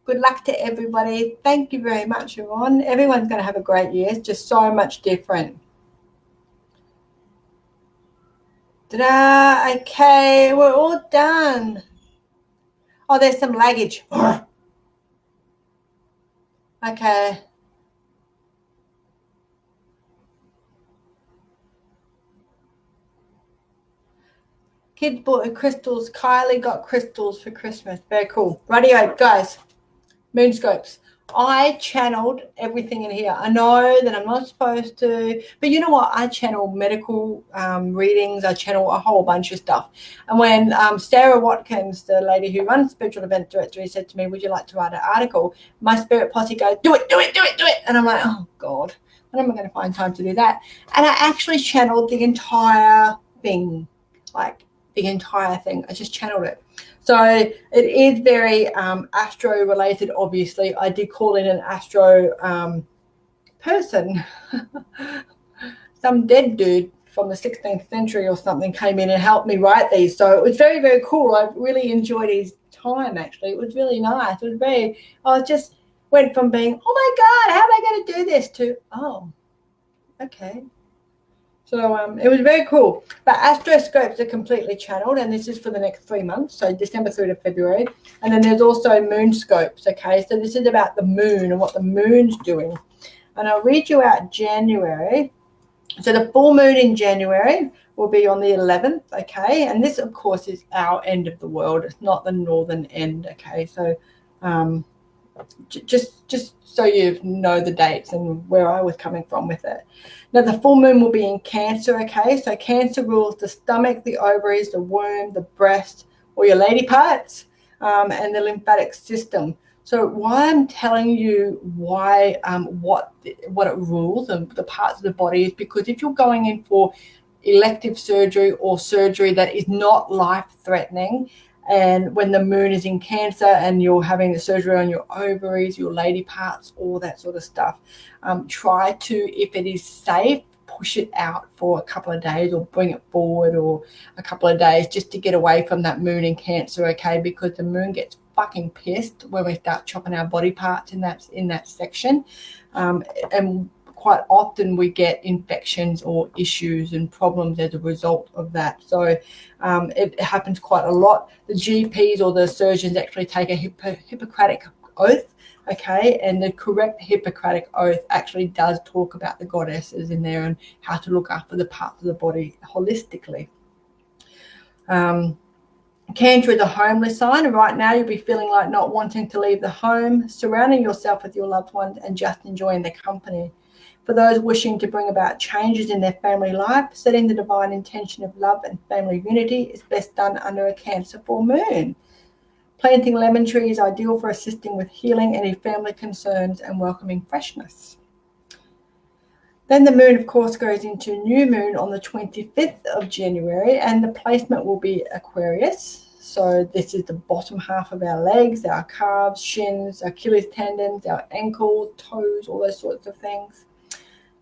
S1: Good luck to everybody. Thank you very much, Yvonne. Everyone's going to have a great year. It's just so much different. Ta-da! Okay, we're all done. Oh, there's some laggage. Okay. Kids bought crystals. Kylie got crystals for Christmas. Very cool. Rightio, guys. Moonscopes. I channeled everything in here. I know that I'm not supposed to, but you know what? I channel medical readings. I channel a whole bunch of stuff. And when Sarah Watkins, the lady who runs Spiritual Event Directory, said to me, would you like to write an article? My spirit posse goes, do it, do it, do it, do it. And I'm like, oh, God, when am I going to find time to do that? And I actually channeled the entire thing, like the entire thing. I just channeled it. So it is very astro related, obviously. I did call in an astro person. Some dead dude from the 16th century or something came in and helped me write these. So it was very, very cool. I really enjoyed his time, actually. It was really nice. It was I just went from being, oh my God, how am I going to do this, to, oh, okay. So it was very cool. But astroscopes are completely channeled, and this is for the next 3 months, so December through to February. And then there's also moonscopes, okay? So this is about the moon and what the moon's doing. And I'll read you out January. So the full moon in January will be on the 11th, okay? And this, of course, is our end of the world. It's not the northern end, okay? So just so you know the dates and where I was coming from with it. Now, the full moon will be in Cancer, okay? So Cancer rules the stomach, the ovaries, the womb, the breast, or your lady parts, and the lymphatic system. So why I'm telling you why what it rules and the parts of the body is because if you're going in for elective surgery or surgery that is not life-threatening, and when the moon is in Cancer and you're having the surgery on your ovaries, your lady parts, all that sort of stuff, try to, if it is safe, push it out for a couple of days or bring it forward or a couple of days just to get away from that moon in Cancer, okay? Because the moon gets fucking pissed when we start chopping our body parts in that section, and quite often we get infections or issues and problems as a result of that. So it happens quite a lot. The GPs or the surgeons actually take a Hippocratic oath, okay? And the correct Hippocratic oath actually does talk about the goddesses in there and how to look after the parts of the body holistically. Cancer is a homeless sign, and right now you'll be feeling like not wanting to leave the home, surrounding yourself with your loved ones and just enjoying their company. For those wishing to bring about changes in their family life, setting the divine intention of love and family unity is best done under a Cancer full moon. Planting lemon tree is ideal for assisting with healing any family concerns and welcoming freshness. Then the moon, of course, goes into new moon on the 25th of January, and the placement will be Aquarius. So this is the bottom half of our legs, our calves, shins, Achilles tendons, our ankles, toes, all those sorts of things.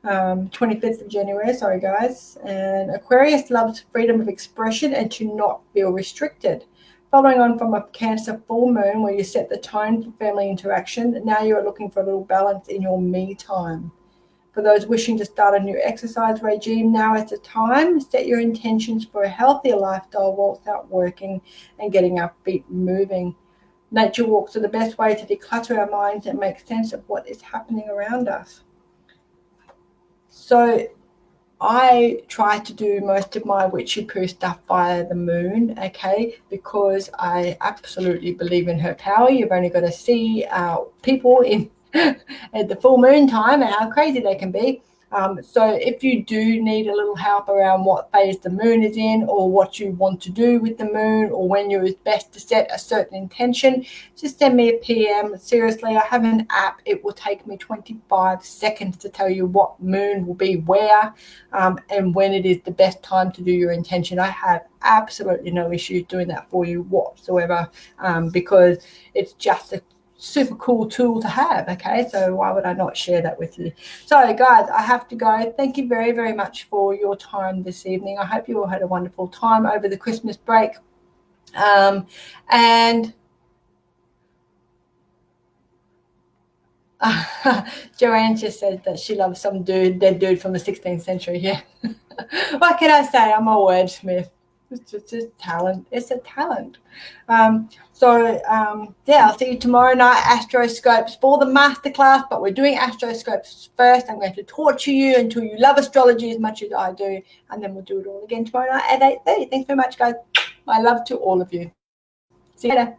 S1: 25th of January, sorry guys. And Aquarius loves freedom of expression and to not feel restricted. Following on from a Cancer full moon where you set the tone for family interaction, now you are looking for a little balance in your me time. For those wishing to start a new exercise regime, now is the time. Set your intentions for a healthier lifestyle while start working and getting our feet moving. Nature walks are the best way to declutter our minds and make sense of what is happening around us. So I try to do most of my witchy poo stuff via the moon, okay, because I absolutely believe in her power. You've only got to see people in at the full moon time and how crazy they can be. So if you do need a little help around what phase the moon is in or what you want to do with the moon or when you're best to set a certain intention, just send me a PM. Seriously, I have an app. It will take me 25 seconds to tell you what moon will be where and when it is the best time to do your intention. I have absolutely no issues doing that for you whatsoever because it's just a super cool tool to have, okay? So why would I not share that with you? So guys, I have to go. Thank you very, very much for your time this evening. I hope you all had a wonderful time over the Christmas break. And Joanne just said that she loves some dead dude from the 16th century. Yeah. What can I say? I'm a wordsmith. It's just talent. It's a talent. Yeah, I'll see you tomorrow night, Astroscopes, for the masterclass, but we're doing Astroscopes first. I'm going to torture you until you love astrology as much as I do, and then we'll do it all again tomorrow night at 8:30. Thanks very much, guys. My love to all of you. See you later.